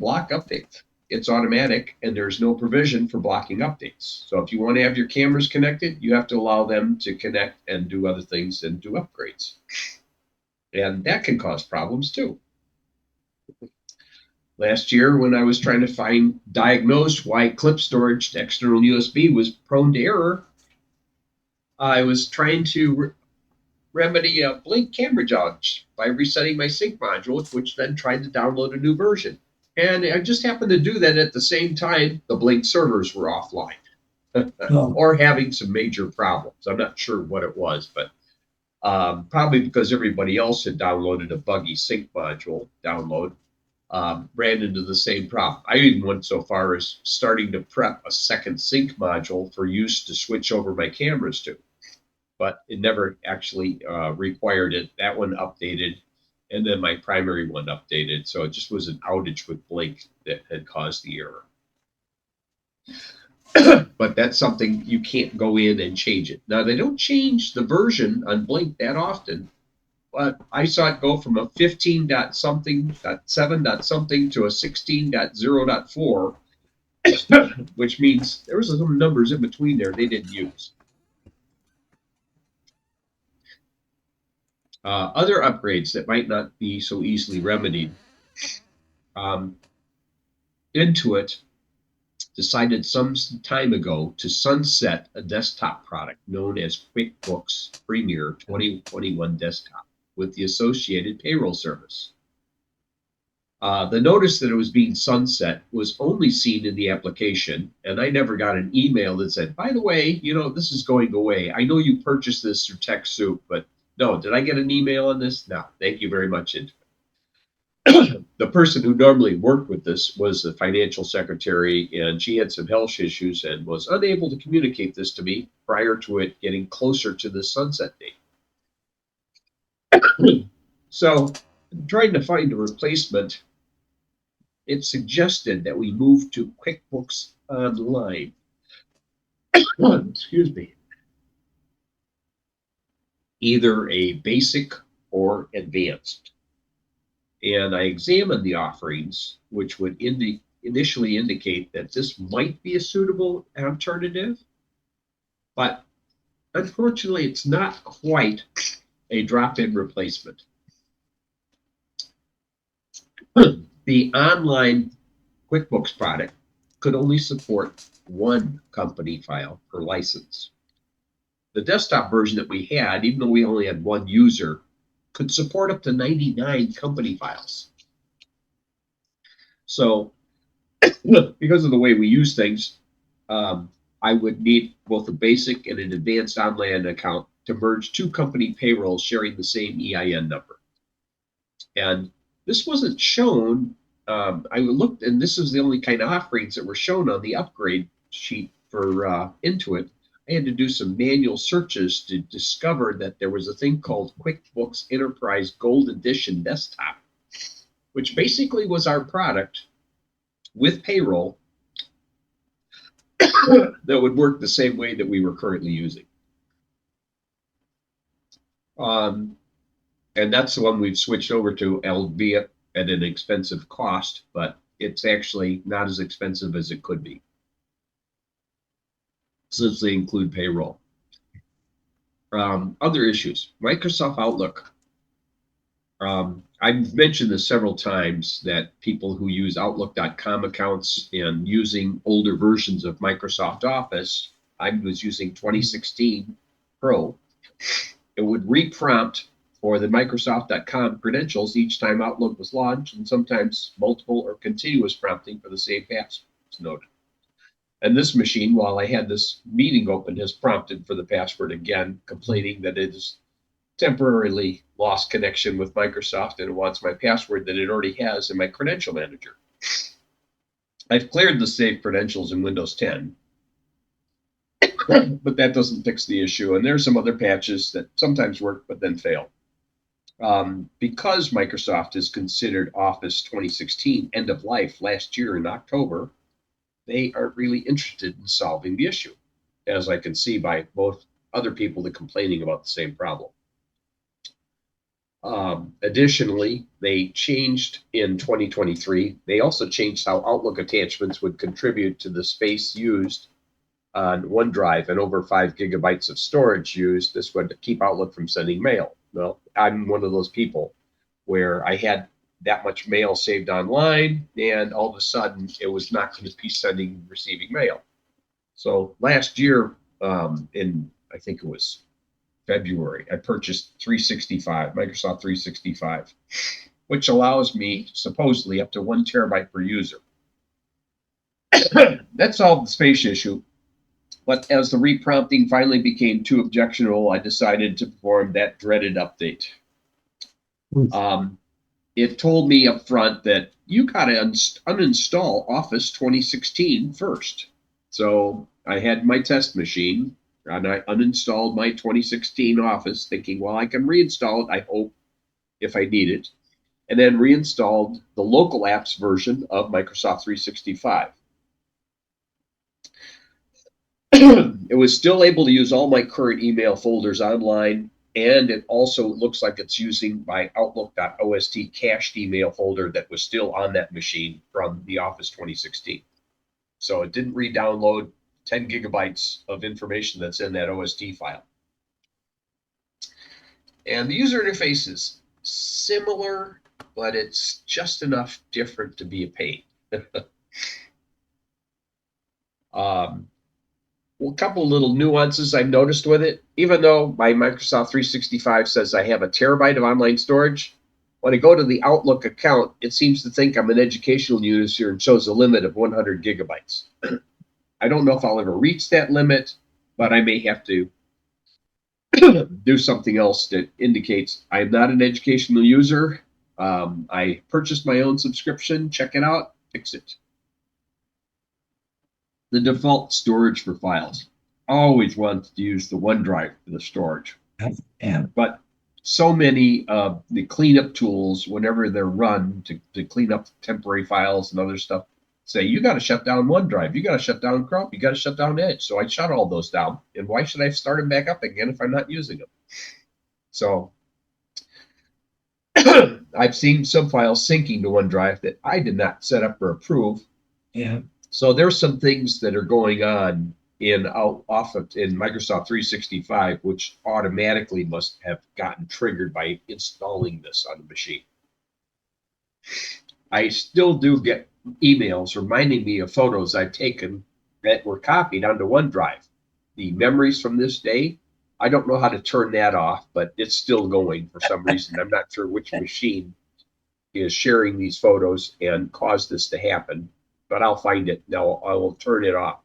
block updates. It's automatic, and there's no provision for blocking updates. So if you want to have your cameras connected, you have to allow them to connect and do other things and do upgrades. And that can cause problems too. Last year, when I was trying to diagnose why clip storage to external USB was prone to error, I was trying to remedy a Blink camera dodge by resetting my sync module, which then tried to download a new version. And I just happened to do that at the same time the Blink servers were offline or having some major problems. I'm not sure what it was, but probably because everybody else had downloaded a buggy sync module download, ran into the same problem. I even went so far as starting to prep a second sync module for use to switch over my cameras to, but it never actually required it. That one updated, and then my primary one updated. So it just was an outage with Blink that had caused the error. But that's something you can't go in and change it. Now, they don't change the version on Blink that often, but I saw it go from a 15.something.7.something to a 16.0.4, which means there was some numbers in between there they didn't use. Other upgrades that might not be so easily remedied. Intuit decided some time ago to sunset a desktop product known as QuickBooks Premier 2021 Desktop with the associated payroll service. The notice that it was being sunset was only seen in the application, and I never got an email that said, by the way, this is going away. I know you purchased this through TechSoup, but no, did I get an email on this? No, thank you very much. The person who normally worked with this was the financial secretary, and she had some health issues and was unable to communicate this to me prior to it getting closer to the sunset date. So, trying to find a replacement, it suggested that we move to QuickBooks Online. Excuse me. Either a basic or advanced. And I examined the offerings, which would initially indicate that this might be a suitable alternative, but unfortunately, it's not quite a drop-in replacement. The online QuickBooks product could only support one company file per license. The desktop version that we had, even though we only had one user, could support up to 99 company files. So because of the way we use things, I would need both a basic and an advanced online account to merge two company payrolls sharing the same EIN number. And this wasn't shown. I looked, and this is the only kind of offerings that were shown on the upgrade sheet for Intuit. I had to do some manual searches to discover that there was a thing called QuickBooks Enterprise Gold Edition Desktop, which basically was our product with payroll that would work the same way that we were currently using. And that's the one we've switched over to, albeit at an expensive cost, but it's actually not as expensive as it could be, since they include payroll. Other issues, Microsoft Outlook. I've mentioned this several times that people who use Outlook.com accounts and using older versions of Microsoft Office, I was using 2016 Pro, it would reprompt for the Microsoft.com credentials each time Outlook was launched, and sometimes multiple or continuous prompting for the same password was noted. And this machine, while I had this meeting open, has prompted for the password again, complaining that it has temporarily lost connection with Microsoft and it wants my password that it already has in my credential manager. I've cleared the saved credentials in Windows 10, but that doesn't fix the issue. And there's some other patches that sometimes work but then fail. Because Microsoft is considered Office 2016 end of life last year in October, they aren't really interested in solving the issue, as I can see by both other people that complaining about the same problem. Additionally, they changed in 2023. They also changed how Outlook attachments would contribute to the space used on OneDrive, and over 5 gigabytes of storage used. This would keep Outlook from sending mail. Well, I'm one of those people where I had that much mail saved online, and all of a sudden it was not going to be receiving mail. So last year, in I think it was February, I purchased Microsoft 365, which allows me supposedly up to 1 terabyte per user. That solved the space issue. But as the reprompting finally became too objectionable, I decided to perform that dreaded update. It told me up front that you got to uninstall Office 2016 first. So I had my test machine, and I uninstalled my 2016 Office, thinking, well, I can reinstall it, I hope, if I need it, and then reinstalled the local apps version of Microsoft 365. It was still able to use all my current email folders online, and it also looks like it's using my Outlook.ost cached email folder that was still on that machine from the Office 2016. So it didn't re-download 10 gigabytes of information that's in that OST file. And the user interface is similar, but it's just enough different to be a pain. A couple little nuances I've noticed with it. Even though my Microsoft 365 says I have a terabyte of online storage, when I go to the Outlook account, it seems to think I'm an educational user and shows a limit of 100 gigabytes. I don't know if I'll ever reach that limit, but I may have to do something else that indicates I'm not an educational user. I purchased my own subscription. Check it out. Fix it. The default storage for files. Always wanted to use the OneDrive for the storage. Yeah. But so many of the cleanup tools, whenever they're run to clean up temporary files and other stuff, say, you got to shut down OneDrive, you got to shut down Chrome, you got to shut down Edge. So I shut all those down. And why should I start them back up again if I'm not using them? So I've seen some files syncing to OneDrive that I did not set up or approve. Yeah. So there's some things that are going on in Microsoft 365, which automatically must have gotten triggered by installing this on the machine. I still do get emails reminding me of photos I've taken that were copied onto OneDrive. The memories from this day, I don't know how to turn that off, but it's still going for some reason. I'm not sure which machine is sharing these photos and caused this to happen, but I'll find it. Now I will turn it off.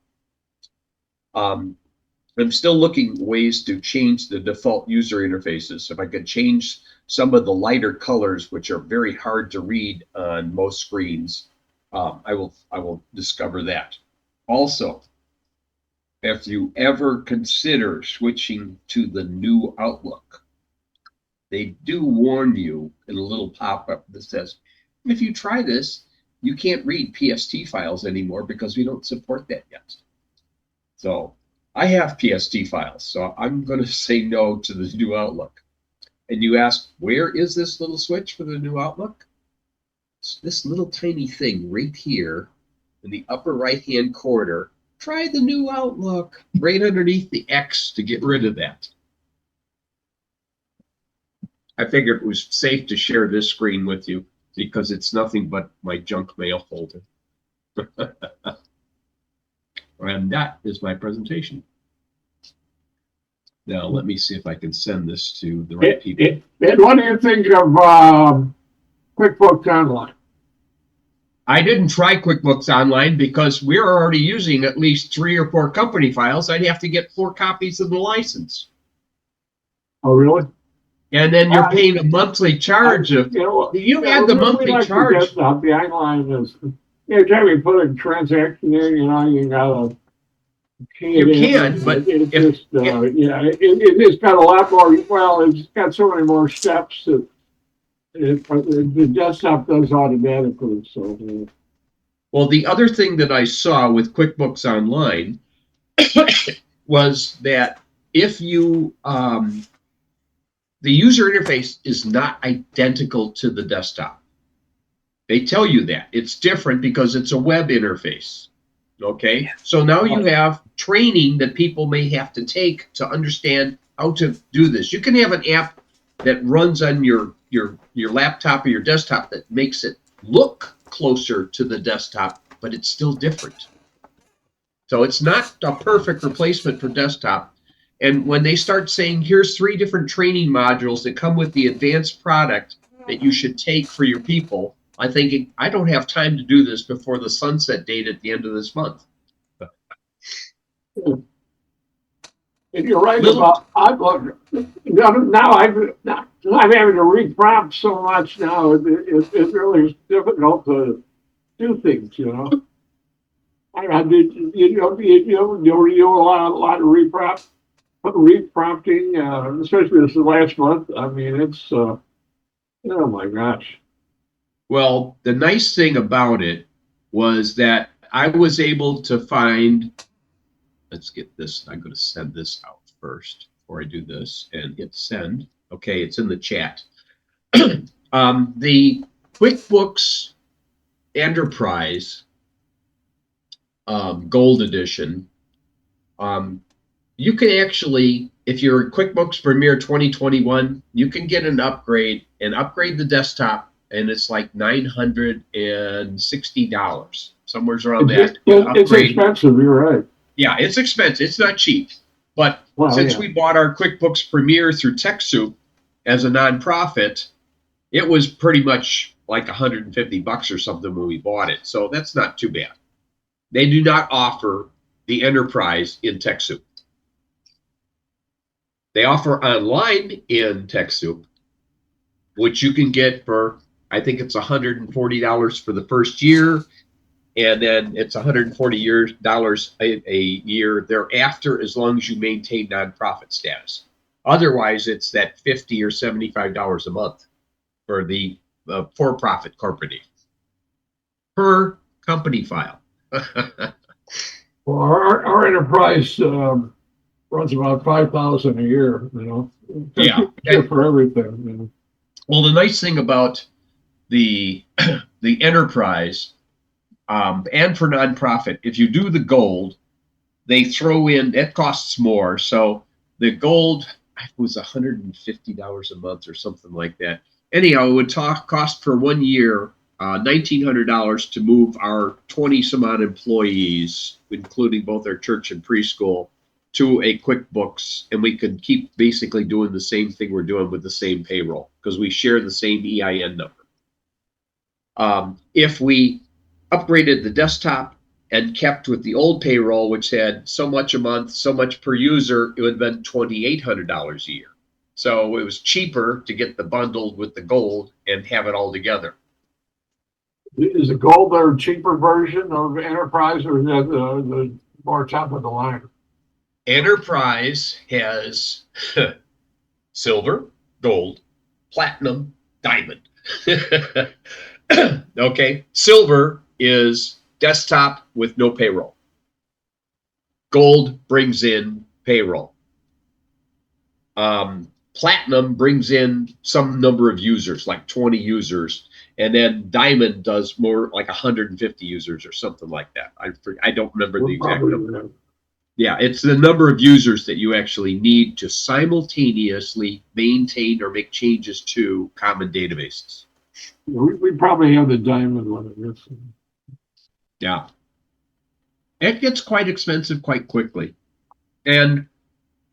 I'm still looking ways to change the default user interfaces. If I could change some of the lighter colors, which are very hard to read on most screens, I will discover that. Also, if you ever consider switching to the new Outlook, they do warn you in a little pop-up that says, if you try this, you can't read PST files anymore because we don't support that yet. So I have PST files, so I'm going to say no to the new Outlook. And you ask, where is this little switch for the new Outlook? It's this little tiny thing right here in the upper right-hand corner. Try the new Outlook right underneath the X to get rid of that. I figured it was safe to share this screen with you because it's nothing but my junk mail folder. And that is my presentation. Now, let me see if I can send this to the right people. And what do you think of QuickBooks Online? I didn't try QuickBooks Online because we're already using at least 3 or 4 company files. I'd have to get 4 copies of the license. Oh, really? And then you're paying a monthly charge of, you add the monthly charge. Desktop, the online is, every time you put a transaction in, you gotta key it in. You can, but it's just got a lot more, well, it's got so many more steps that the desktop does automatically, so. Well, the other thing that I saw with QuickBooks Online was that if you, the user interface is not identical to the desktop. They tell you that. It's different because it's a web interface. Okay? So now you have training that people may have to take to understand how to do this. You can have an app that runs on your laptop or your desktop that makes it look closer to the desktop, but it's still different. So it's not a perfect replacement for desktop. And when they start saying, here's 3 different training modules that come with the advanced product that you should take for your people, I'm thinking, I don't have time to do this before the sunset date at the end of this month. And you're right about Outlook. Now I'm having to reprompt so much now. It really is difficult to do things, I did, you do a lot of reprompting, especially this last month. I mean, it's, oh my gosh. Well, the nice thing about it was that I was able to find, let's get this, I'm going to send this out first before I do this and hit send. Okay, it's in the chat. The QuickBooks Enterprise Gold Edition, you can actually, if you're QuickBooks Premier 2021, you can get an upgrade and upgrade the desktop, and it's like $960, somewhere around that. It's expensive, you're right. Yeah, it's expensive. It's not cheap. But since we bought our QuickBooks Premier through TechSoup as a nonprofit, it was pretty much like $150 or something when we bought it. So that's not too bad. They do not offer the Enterprise in TechSoup. They offer online in TechSoup, which you can get for, I think it's $140 for the first year, and then it's $140 a year thereafter, as long as you maintain nonprofit status. Otherwise, it's that $50 or $75 a month for the for-profit corporation per company file. Well, our enterprise runs about $5,000 a year. Yeah, for everything. Well, the nice thing about the enterprise and for nonprofit, if you do the gold, they throw in, it costs more. So the gold was $150 a month or something like that. Anyhow, it would cost for 1 year $1,900 to move our 20 some odd employees, including both our church and preschool, to a QuickBooks, and we could keep basically doing the same thing we're doing with the same payroll because we share the same EIN number. If we upgraded the desktop and kept with the old payroll, which had so much a month, so much per user, it would have been $2,800 a year. So it was cheaper to get the bundled with the gold and have it all together. Is the gold their cheaper version of Enterprise, or is that the more top of the line? Enterprise has silver, gold, platinum, diamond. Okay, silver is desktop with no payroll. Gold brings in payroll. Platinum brings in some number of users, like 20 users, and then Diamond does more like 150 users or something like that. I don't remember the exact number. Yeah, it's the number of users that you actually need to simultaneously maintain or make changes to common databases. We probably have the Diamond one, I guess. Yeah. It gets quite expensive quite quickly. And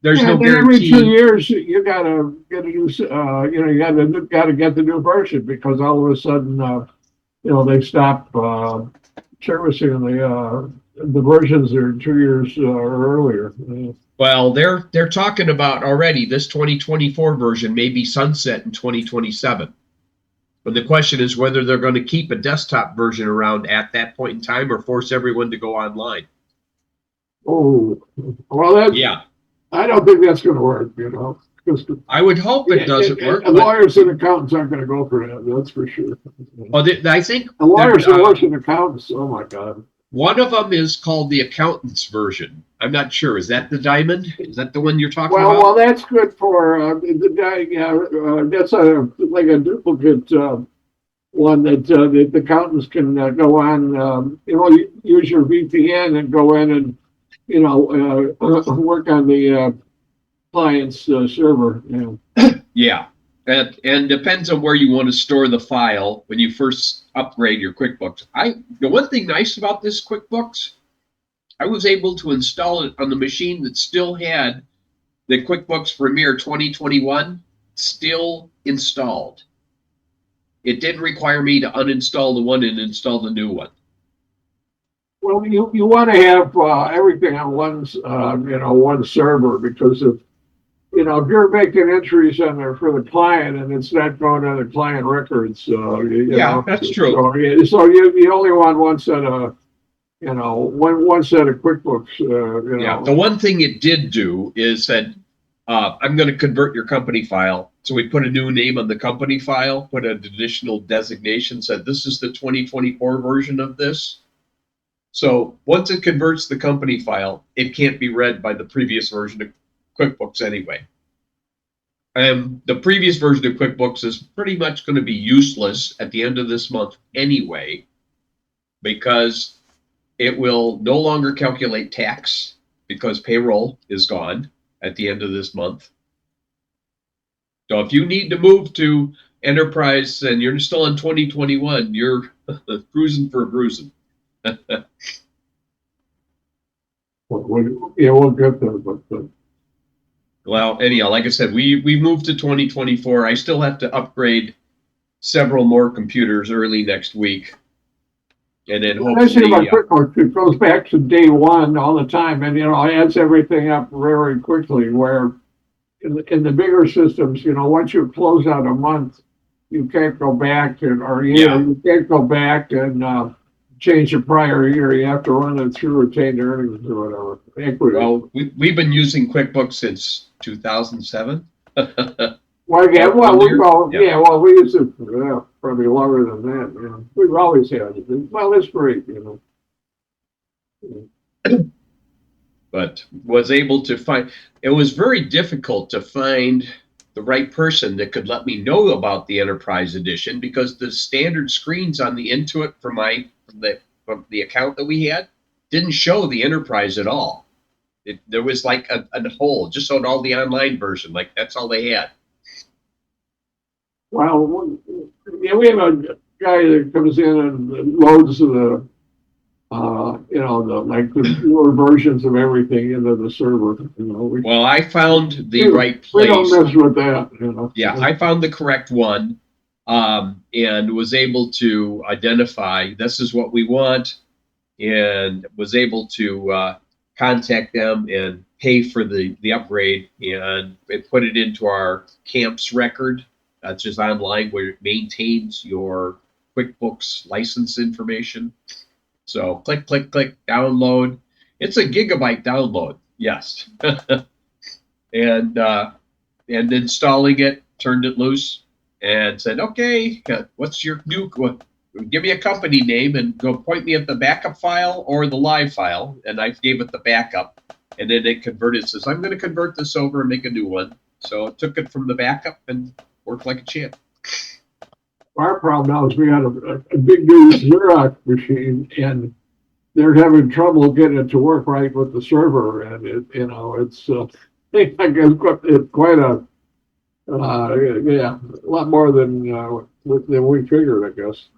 there's no every 2 guarantee. years you gotta get a new, you gotta get the new version, because all of a sudden, they stop servicing the versions that are 2 years earlier. Well, they're talking about already this 2024 version may be sunset in 2027. But the question is whether they're going to keep a desktop version around at that point in time or force everyone to go online. Oh, well, Yeah, I don't think that's going to work, because I would hope it doesn't work. and lawyers and accountants aren't going to go for that. That's for sure. Well, I think And lawyers and lawyers and accountants. Oh my God. one of them is called the accountant's version. I'm not sure. Is that the Diamond? Is that the one you're talking about? Well, that's good for the guy. That's like a duplicate one that the accountants can go on. Use your VPN and go in and work on the client's server. Yeah, and depends on where you want to store the file when you first upgrade your QuickBooks. The one thing nice about this QuickBooks, I was able to install it on the machine that still had the QuickBooks Premier 2021 still installed. It didn't require me to uninstall the one and install the new one. Well, you want to have everything on one server, because if you're making entries on there for the client and it's not going on the client records, that's true. So you only want one set of one set of QuickBooks. Yeah, the one thing it did do is said, I'm going to convert your company file. So we put a new name on the company file, put an additional designation, said this is the 2024 version of this. So once it converts the company file, it can't be read by the previous version of QuickBooks anyway. And the previous version of QuickBooks is pretty much going to be useless at the end of this month anyway, because it will no longer calculate tax because payroll is gone at the end of this month. So if you need to move to Enterprise and you're still in 2021, you're cruising for a bruising. We'll get there, but Well, anyhow, like I said, we moved to 2024. I still have to upgrade several more computers early next week. And then I see my hopefully, QuickBooks, it goes back to day one all the time, and it adds everything up very quickly. Where in the bigger systems, once you close out a month, you can't go back you can't go back and change the prior year. You have to run it through retained earnings or whatever. Equity. well, we've been using QuickBooks since 2007. Well, we use it probably longer than that. We've always had it. Well, it's great, But was able to find, it was very difficult to find the right person that could let me know about the Enterprise Edition, because the standard screens on the Intuit from the account that we had didn't show the Enterprise at all. There was like a hole, just on all the online version, like that's all they had. Well, we have a guy that comes in and loads the the newer versions of everything into the server. Well, I found the right We don't place. mess with that. Yeah, I found the correct one, and was able to identify this is what we want, and was able to contact them and pay for the upgrade, and it put it into our camps record. That's just online where it maintains your QuickBooks license information. So click, click, click, download. It's a gigabyte download, yes. And installing it, turned it loose, and said, "Okay, what's your new? Give me a company name and go point me at the backup file or the live file." And I gave it the backup, and then it converted. It says, "I'm going to convert this over and make a new one." So it took it from the backup and worked like a champ. Our problem now is we got a big new Xerox machine, and they're having trouble getting it to work right with the server, and it's it's quite a a lot more than we figured, I guess.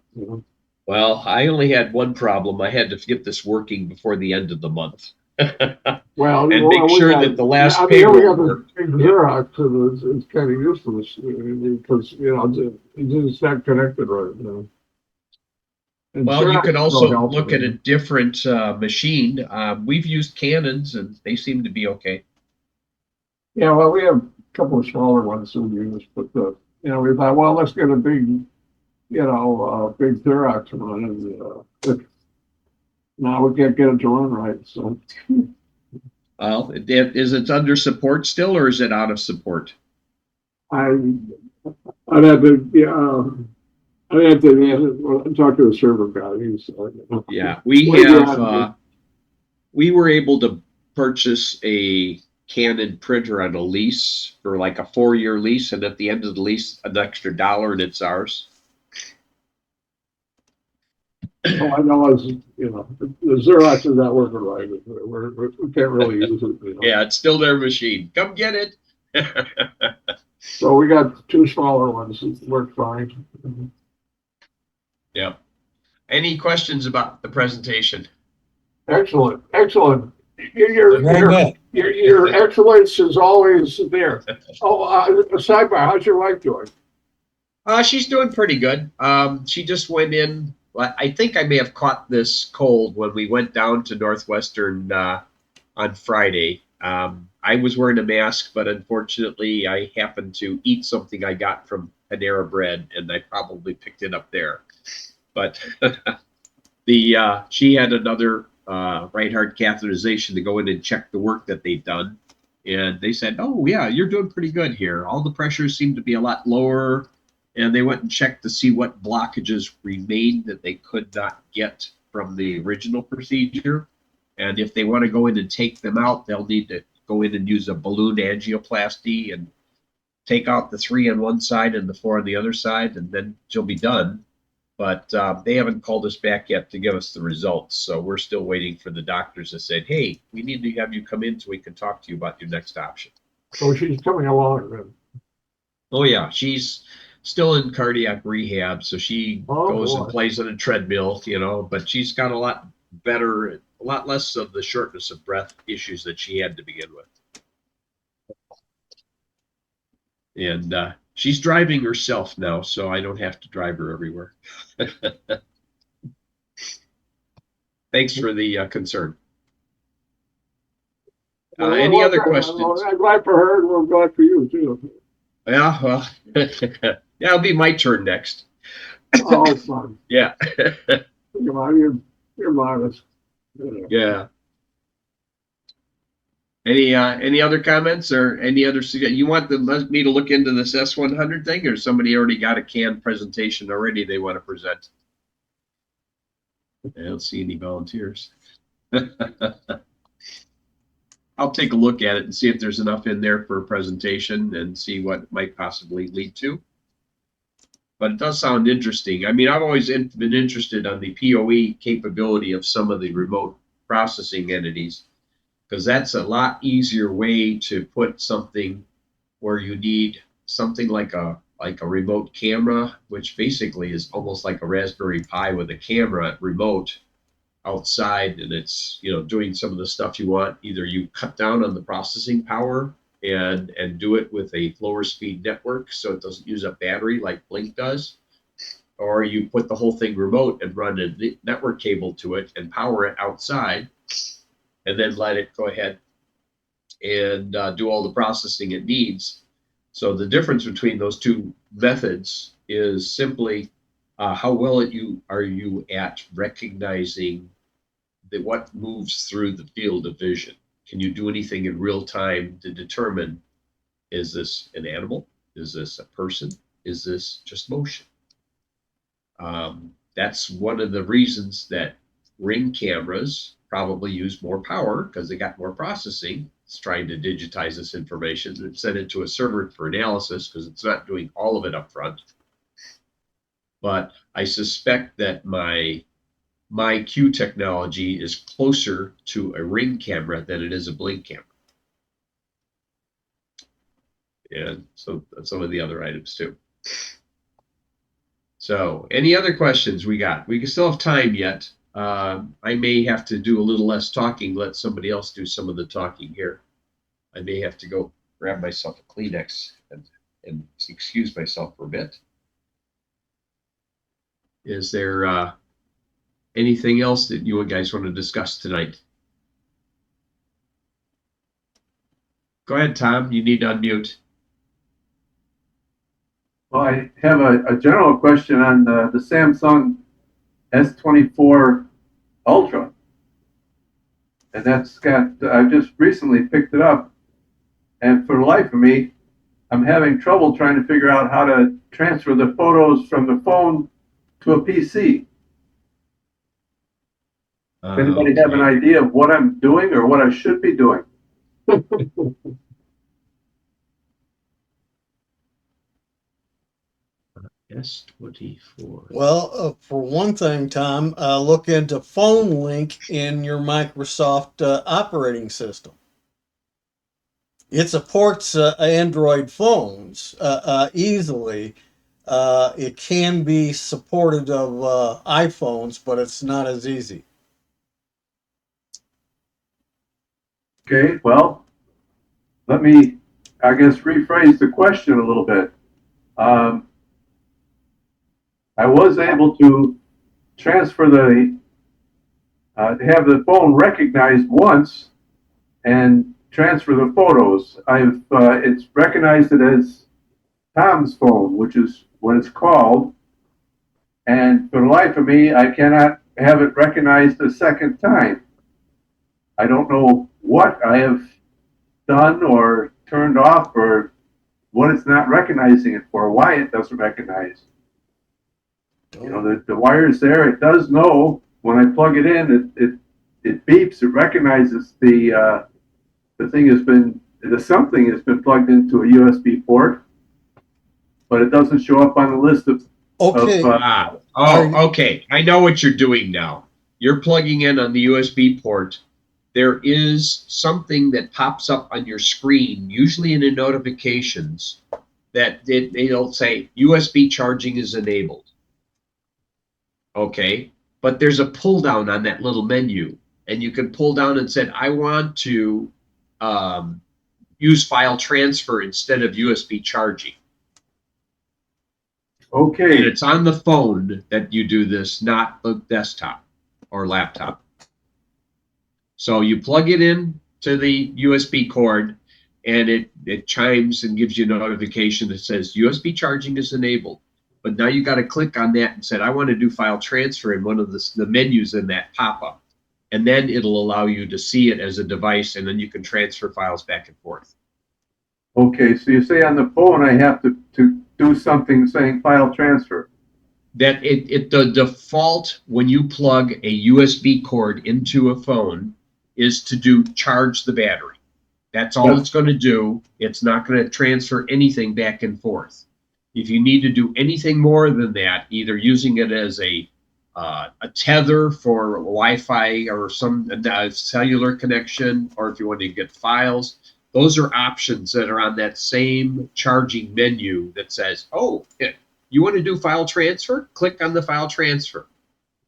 Well, I only had one problem. I had to get this working before the end of the month. Well, and make sure that the last payroll we got worked. the Xerox, and it's kind of useless because it's not connected right. And Well, you Xerox can still also helps look it. at a different machine. We've used Canons, and they seem to be okay. Yeah, well, we have a couple of smaller ones that we use, but we thought, well, let's get a big, big Xerox one, and now we can't get it to run right. So, Well, is it under support still, or is it out of support? I'd have to, I'd have to talk to the server guy. Yeah, we What do you have. have? We were able to purchase a Canon printer on a lease for like a 4-year lease, and at the end of the lease, an extra $1, and it's ours. All I know is, the Xerox is not working right. We can't really use it. Yeah, it's still their machine. Come get it. So we got two smaller ones that work fine. Yeah. Any questions about the presentation? Excellent, excellent. Very good. Your excellence is always there. Oh, sidebar, how's your wife doing? She's doing pretty good. She just went in. I think I may have caught this cold when we went down to Northwestern on Friday. I was wearing a mask, but unfortunately, I happened to eat something I got from Panera Bread, and I probably picked it up there. But she had another right heart catheterization to go in and check the work that they've done, and they said, "Oh yeah, you're doing pretty good here. All the pressures seem to be a lot lower." And they went and checked to see what blockages remained that they could not get from the original procedure. And if they want to go in and take them out, they'll need to go in and use a balloon angioplasty and take out the 3 on one side and the 4 on the other side, and then she'll be done. But they haven't called us back yet to give us the results. So we're still waiting for the doctors that said, "Hey, we need to have you come in so we can talk to you about your next option." So she's coming along then. Oh yeah, she's still in cardiac rehab, so she goes boy. and plays on a treadmill, but she's got a lot better, a lot less of the shortness of breath issues that she had to begin with. And she's driving herself now, so I don't have to drive her everywhere. Thanks for the concern. Any other questions? I'm glad for her, and we're glad for you too. Yeah, well, yeah, it'll be my turn next. Oh, fun. Yeah. Come on, you're modest. Yeah. Any other comments or any other? You want me to look into this S100 thing, or somebody already got a canned presentation already they want to present? I don't see any volunteers. I'll take a look at it and see if there's enough in there for a presentation and see what it might possibly lead to. But it does sound interesting. I mean, I've always been interested on the PoE capability of some of the remote processing entities, because that's a lot easier way to put something where you need something like a remote camera, which basically is almost like a Raspberry Pi with a camera remote, outside and it's, doing some of the stuff you want, either you cut down on the processing power and do it with a lower speed network so it doesn't use up battery like Blink does, or you put the whole thing remote and run a network cable to it and power it outside, and then let it go ahead and do all the processing it needs. So the difference between those two methods is simply how well are you at recognizing what moves through the field of vision. Can you do anything in real time to determine, is this an animal? Is this a person? Is this just motion? That's one of the reasons that Ring cameras probably use more power, because they got more processing. It's trying to digitize this information and send it to a server for analysis, because it's not doing all of it up front. But I suspect that my Q technology is closer to a Ring camera than it is a Blink camera. And so some of the other items too. So any other questions we got? We can still have time yet. I may have to do a little less talking, let somebody else do some of the talking here. I may have to go grab myself a Kleenex and excuse myself for a bit. Is there anything else that you guys want to discuss tonight? Go ahead, Tom. You need to unmute. Well, I have a general question on the Samsung S24 Ultra. And that's I just recently picked it up. And for the life of me, I'm having trouble trying to figure out how to transfer the photos from the phone to a PC. Does anybody have an idea of what I'm doing or what I should be doing? S24. Well, for one thing, Tom, look into Phone Link in your Microsoft operating system. It supports Android phones easily. It can be supported of iPhones, but it's not as easy. Okay, well, let me, I guess, rephrase the question a little bit. I was able to transfer have the phone recognized once and transfer the photos. It's recognized it as Tom's phone, which is what it's called. And for the life of me, I cannot have it recognized a second time. I don't know what I have done or turned off or what it's not recognizing it for, why it doesn't recognize. You know, the wire's there. It does know when I plug it in, it beeps. It recognizes the thing has been, something has been plugged into a USB port, but it doesn't show up on the list of. Okay. Okay. I know what you're doing now. You're plugging in on the USB port. There is something that pops up on your screen, usually in the notifications, that they'll say USB charging is enabled. Okay, but there's a pull down on that little menu, and you can pull down and say, I want to use file transfer instead of USB charging. Okay. And it's on the phone that you do this, not the desktop or laptop. So you plug it in to the USB cord, and it chimes and gives you a notification that says USB charging is enabled. But now you got to click on that and said, I want to do file transfer in one of the menus in that pop-up. And then it'll allow you to see it as a device, and then you can transfer files back and forth. Okay, so you say on the phone I have to do something saying file transfer. That the default when you plug a USB cord into a phone is to charge the battery. That's all it's going to do. It's not going to transfer anything back and forth. If you need to do anything more than that, either using it as a tether for Wi-Fi or some cellular connection, or if you want to get files, those are options that are on that same charging menu that says, oh, you want to do file transfer? Click on the file transfer.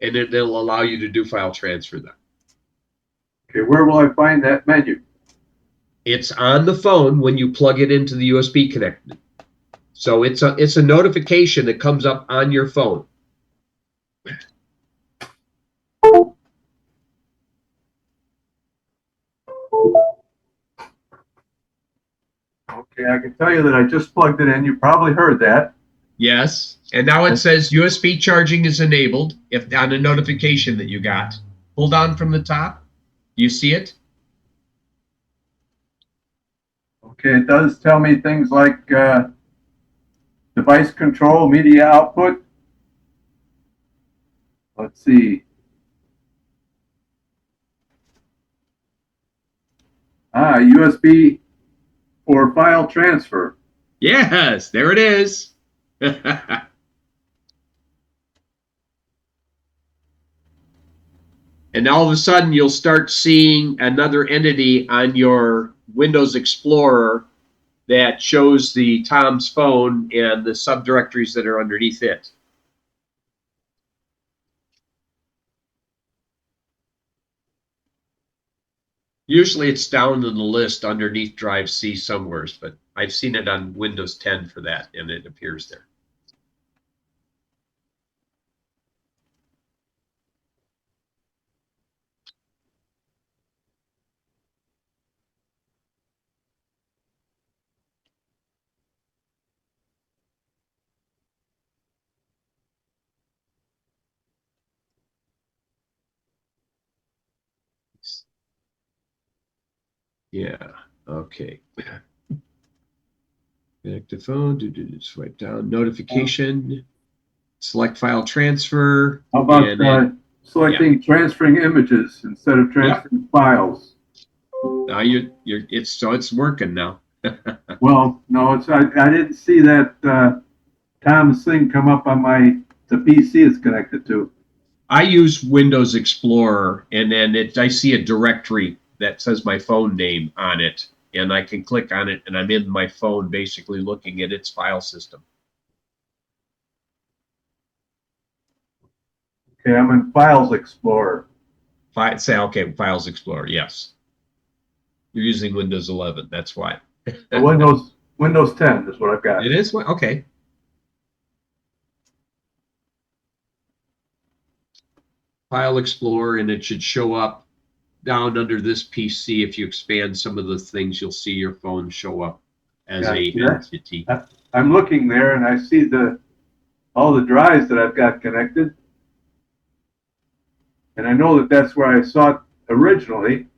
and it'll allow you to do file transfer then. Okay, where will I find that menu? It's on the phone when you plug it into the USB connector. So it's a notification that comes up on your phone. Okay, I can tell you that I just plugged it in. You probably heard that. Yes. And now it says USB charging is enabled if on a notification that you got. Pull down from the top. You see it? Okay, it does tell me things like device control, media output. Let's see. USB for file transfer. Yes, there it is. And all of a sudden, you'll start seeing another entity on your Windows Explorer that shows the Tom's phone and the subdirectories that are underneath it. Usually it's down in the list underneath Drive C somewheres, but I've seen it on Windows 10 for that, and it appears there. Yeah, okay. Connect the phone, swipe down, notification, select file transfer. How about selecting transferring images instead of transferring files? Now it's working now. Well, no, I didn't see that Tom's thing come up on the PC it's connected to. I use Windows Explorer, and then I see a directory that says my phone name on it, and I can click on it, and I'm in my phone basically looking at its file system. Okay, I'm in Files Explorer. Files Explorer, yes. You're using Windows 11, that's why. Windows 10 is what I've got. It is? Okay. File Explorer, and it should show up down under this PC. If you expand some of the things, you'll see your phone show up as a entity. I'm looking there, and I see all the drives that I've got connected. And I know that that's where I saw it originally.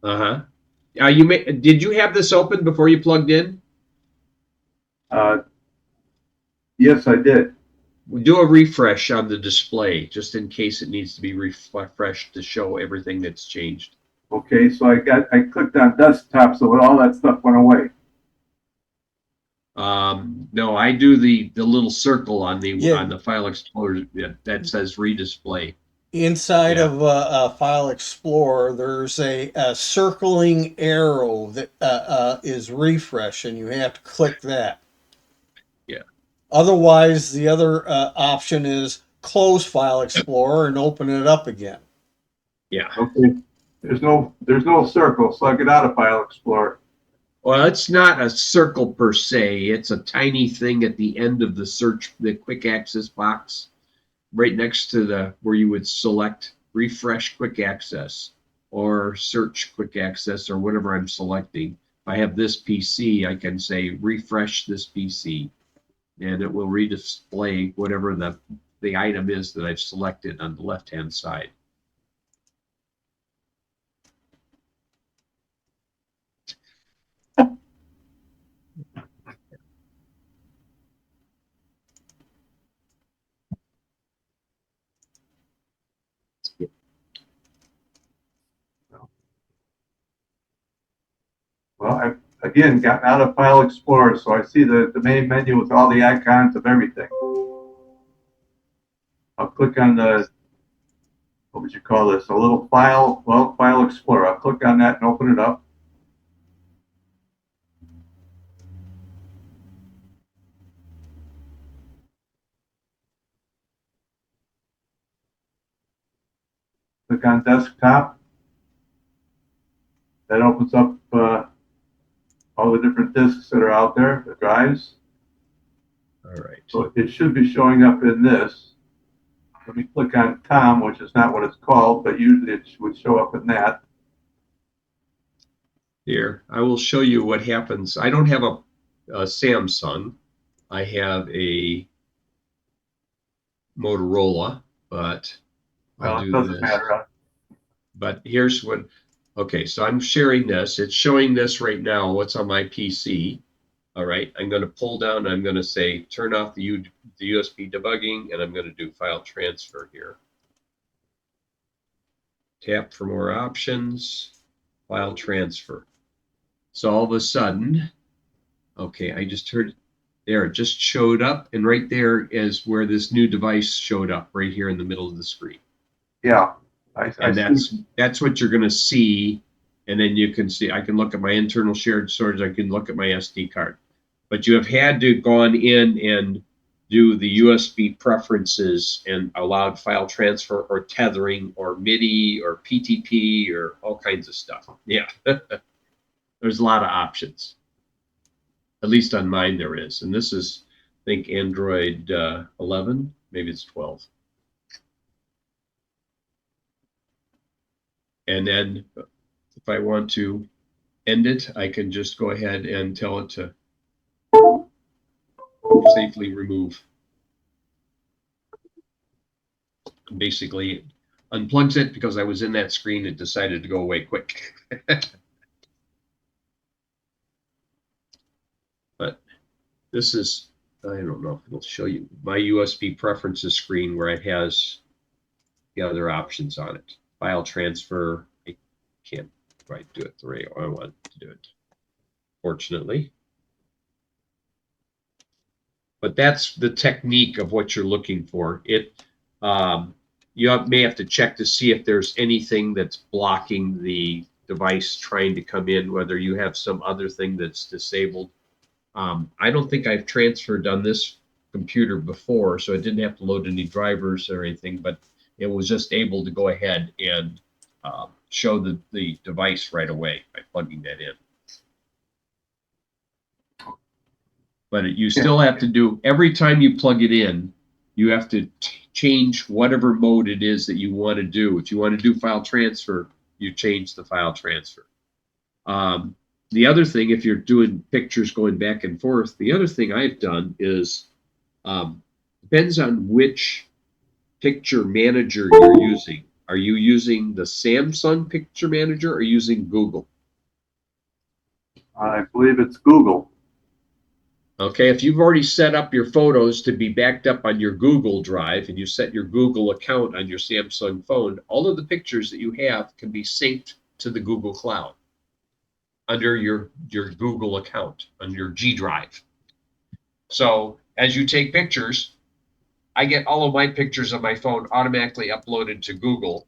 Uh-huh. Did you have this open before you plugged in? Yes, I did. Do a refresh on the display, just in case it needs to be refreshed to show everything that's changed. Okay, so I clicked on desktop, so all that stuff went away. No, I do the little circle on the File Explorer that says redisplay. Inside of File Explorer, there's a circling arrow that is refresh, and you have to click that. Yeah. Otherwise, the other option is close File Explorer and open it up again. Yeah. Okay. There's no circle, so I get out of File Explorer. Well, it's not a circle per se. It's a tiny thing at the end of the quick access box, right next to where you would select refresh quick access or search quick access or whatever I'm selecting. If I have this PC, I can say refresh this PC, and it will redisplay whatever the item is that I've selected on the left-hand side. Well, I've again gotten out of File Explorer, so I see the main menu with all the icons of everything. I'll click on what would you call this? A little File Explorer. I'll click on that and open it up. click on desktop. That opens up all the different disks that are out there, the drives. All right. So it should be showing up in this. Let me click on Tom, which is not what it's called, but usually it would show up in that. Here, I will show you what happens. I don't have a Samsung. I have a Motorola, but Well, I'll it do doesn't this. matter. But here's what, okay, so I'm sharing this. It's showing this right now, what's on my PC. All right, I'm going to pull down, I'm going to say, turn off the USB debugging, and I'm going to do file transfer here. Tap for more options, file transfer. So all of a sudden, okay, I just heard, there, it just showed up, and right there is where this new device showed up, right here in the middle of the screen. Yeah. And that's what you're going to see, and then you can see, I can look at my internal shared storage, I can look at my SD card. But you have had to gone in and do the USB preferences and allowed file transfer or tethering or MIDI or PTP or all kinds of stuff. Yeah, there's a lot of options. At least on mine there is. And this is, I think, Android 11, maybe it's 12. And then if I want to end it, I can just go ahead and tell it to safely remove. Basically unplugs it because I was in that screen. It decided to go away quick. But this is, I don't know if it'll show you my USB preferences screen where it has the other options on it. File transfer. I can't quite do it the way I want to do it, fortunately. But that's the technique of what you're looking for. You may have to check to see if there's anything that's blocking the device trying to come in, whether you have some other thing that's disabled. I don't think I've transferred on this computer before, so it didn't have to load any drivers or anything, but it was just able to go ahead and show the device right away by plugging that in. But you still have to do, every time you plug it in, you have to change whatever mode it is that you want to do. If you want to do file transfer, you change the file transfer. The other thing, if you're doing pictures going back and forth, the other thing I've done is, depends on which picture manager you're using. Are you using the Samsung picture manager or using Google? I believe it's Google. Okay, if you've already set up your photos to be backed up on your Google Drive and you set your Google account on your Samsung phone, all of the pictures that you have can be synced to the Google Cloud under your Google account, on your G Drive. So as you take pictures, I get all of my pictures on my phone automatically uploaded to Google.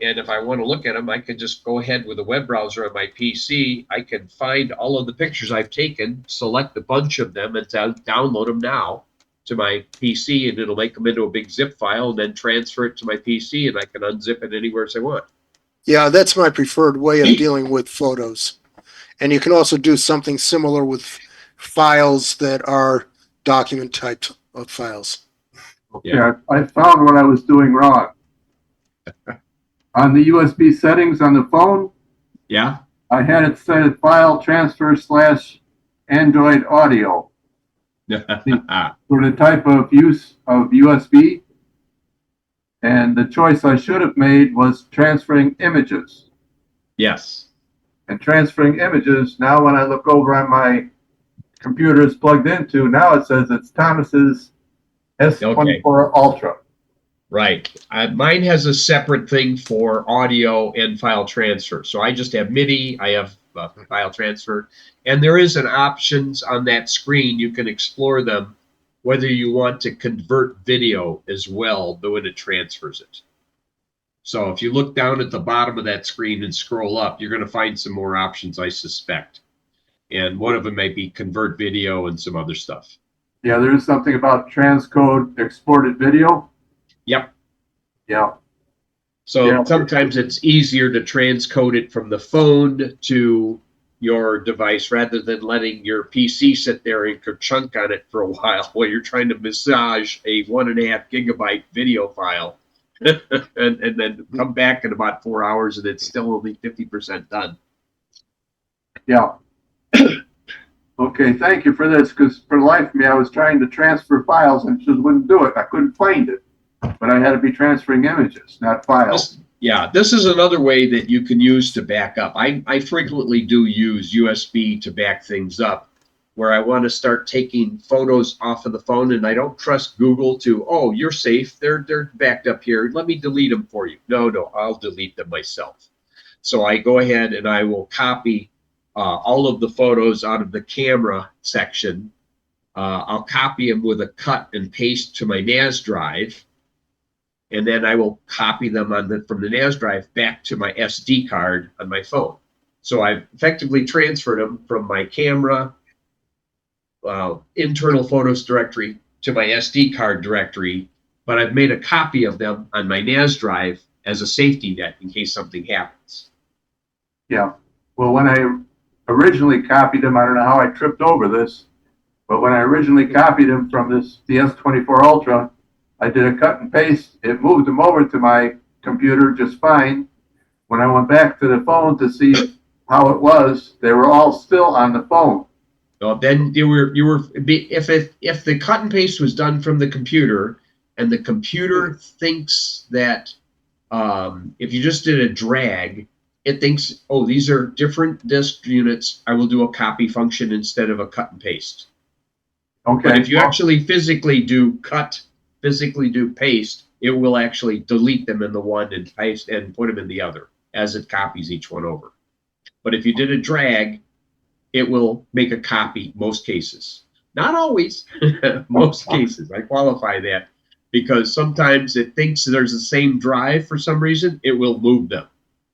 And if I want to look at them, I can just go ahead with a web browser on my PC. I can find all of the pictures I've taken, select a bunch of them, and download them now to my PC, and it'll make them into a big zip file and then transfer it to my PC, and I can unzip it anywhere as I want. Yeah, that's my preferred way of dealing with photos. And you can also do something similar with files that are document type of files. Yeah. I found what I was doing wrong. On the USB settings on the phone, Yeah. I had it set at file transfer / Android audio for the type of use of USB. And the choice I should have made was transferring images. Yes. And transferring images, now when I look over on my computer it's plugged into, now it says it's Thomas's S24 Ultra. Right. Mine has a separate thing for audio and file transfer. So I just have MIDI, I have file transfer, and there is an options on that screen. You can explore them, whether you want to convert video as well, when it transfers it. So if you look down at the bottom of that screen and scroll up, you're going to find some more options, I suspect. And one of them may be convert video and some other stuff. Yeah, there is something about transcode exported video. Yep. Yeah. So Yeah. sometimes it's easier to transcode it from the phone to your device rather than letting your PC sit there and chunk on it for a while you're trying to massage a 1.5 gigabyte video file and then come back in about 4 hours and it's still only 50% done. Yeah. Okay, thank you for this, because for the life of me, I was trying to transfer files and just wouldn't do it. I couldn't find it. But I had to be transferring images, not files. This is another way that you can use to back up. I frequently do use USB to back things up where I want to start taking photos off of the phone and I don't trust Google to, oh, you're safe. They're backed up here. Let me delete them for you. No, I'll delete them myself. So I go ahead and I will copy all of the photos out of the camera section. I'll copy them with a cut and paste to my NAS drive. And then I will copy them from the NAS drive back to my SD card on my phone. So I've effectively transferred them from my camera internal photos directory to my SD card directory, but I've made a copy of them on my NAS drive as a safety net in case something happens. Yeah. Well, when I originally copied them, I don't know how I tripped over this, but when I originally copied them from the S24 Ultra, I did a cut and paste. It moved them over to my computer just fine. When I went back to the phone to see how it was, they were all still on the phone. Well, then if the cut and paste was done from the computer, and the computer thinks that if you just did a drag, it thinks, oh, these are different disk units. I will do a copy function instead of a cut and paste. Okay. But if you actually physically do paste, it will actually delete them in the one and paste and put them in the other as it copies each one over. But if you did a drag, it will make a copy most cases. Not always, most cases. I qualify that because sometimes it thinks there's the same drive for some reason. It will move them.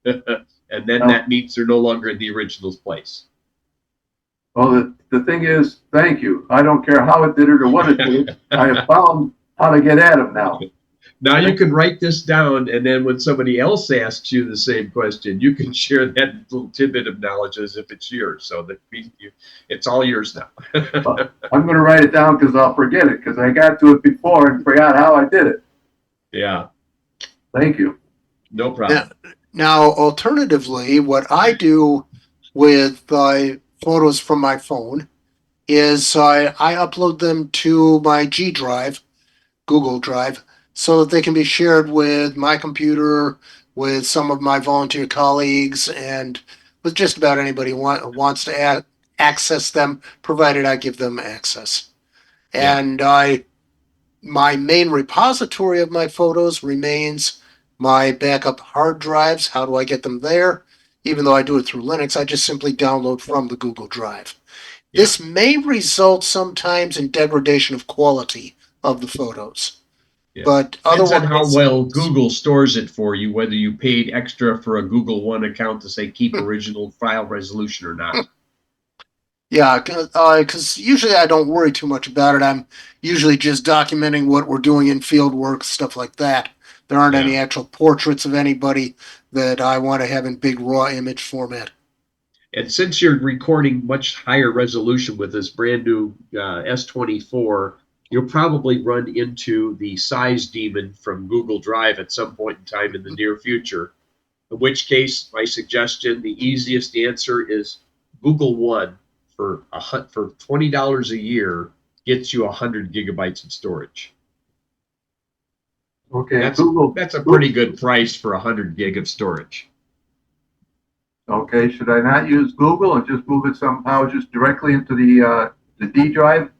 And then that means they're no longer in the original place. Well, the thing is, thank you. I don't care how it did it or what it did. I have found how to get at them now. Now you can write this down, and then when somebody else asks you the same question, you can share that little tidbit of knowledge as if it's yours. So that it's all yours now. I'm going to write it down because I'll forget it, because I got to it before and forgot how I did it. Yeah. Thank you. No problem. Now, alternatively, what I do with photos from my phone is I upload them to my G Drive, Google Drive, so that they can be shared with my computer, with some of my volunteer colleagues, and with just about anybody who wants to access them, provided I give them access. Yeah. And my main repository of my photos remains my backup hard drives. How do I get them there? Even though I do it through Linux, I just simply download from the Google Drive. Yeah. This may result sometimes in degradation of quality of the photos. Yeah. But depends otherwise, on how well Google stores it for you, whether you paid extra for a Google One account to say keep original file resolution or not. Yeah, because usually I don't worry too much about it. I'm usually just documenting what we're doing in field work, stuff like that. There aren't any actual portraits of anybody that I want to have in big raw image format. And since you're recording much higher resolution with this brand new S24, you'll probably run into the size demon from Google Drive at some point in time in the near future. In which case, my suggestion, the easiest answer is Google One for $20 a year gets you 100 gigabytes of storage. Okay, that's a pretty good price for 100 gig of storage. Okay, should I not use Google and just move it somehow just directly into the D drive?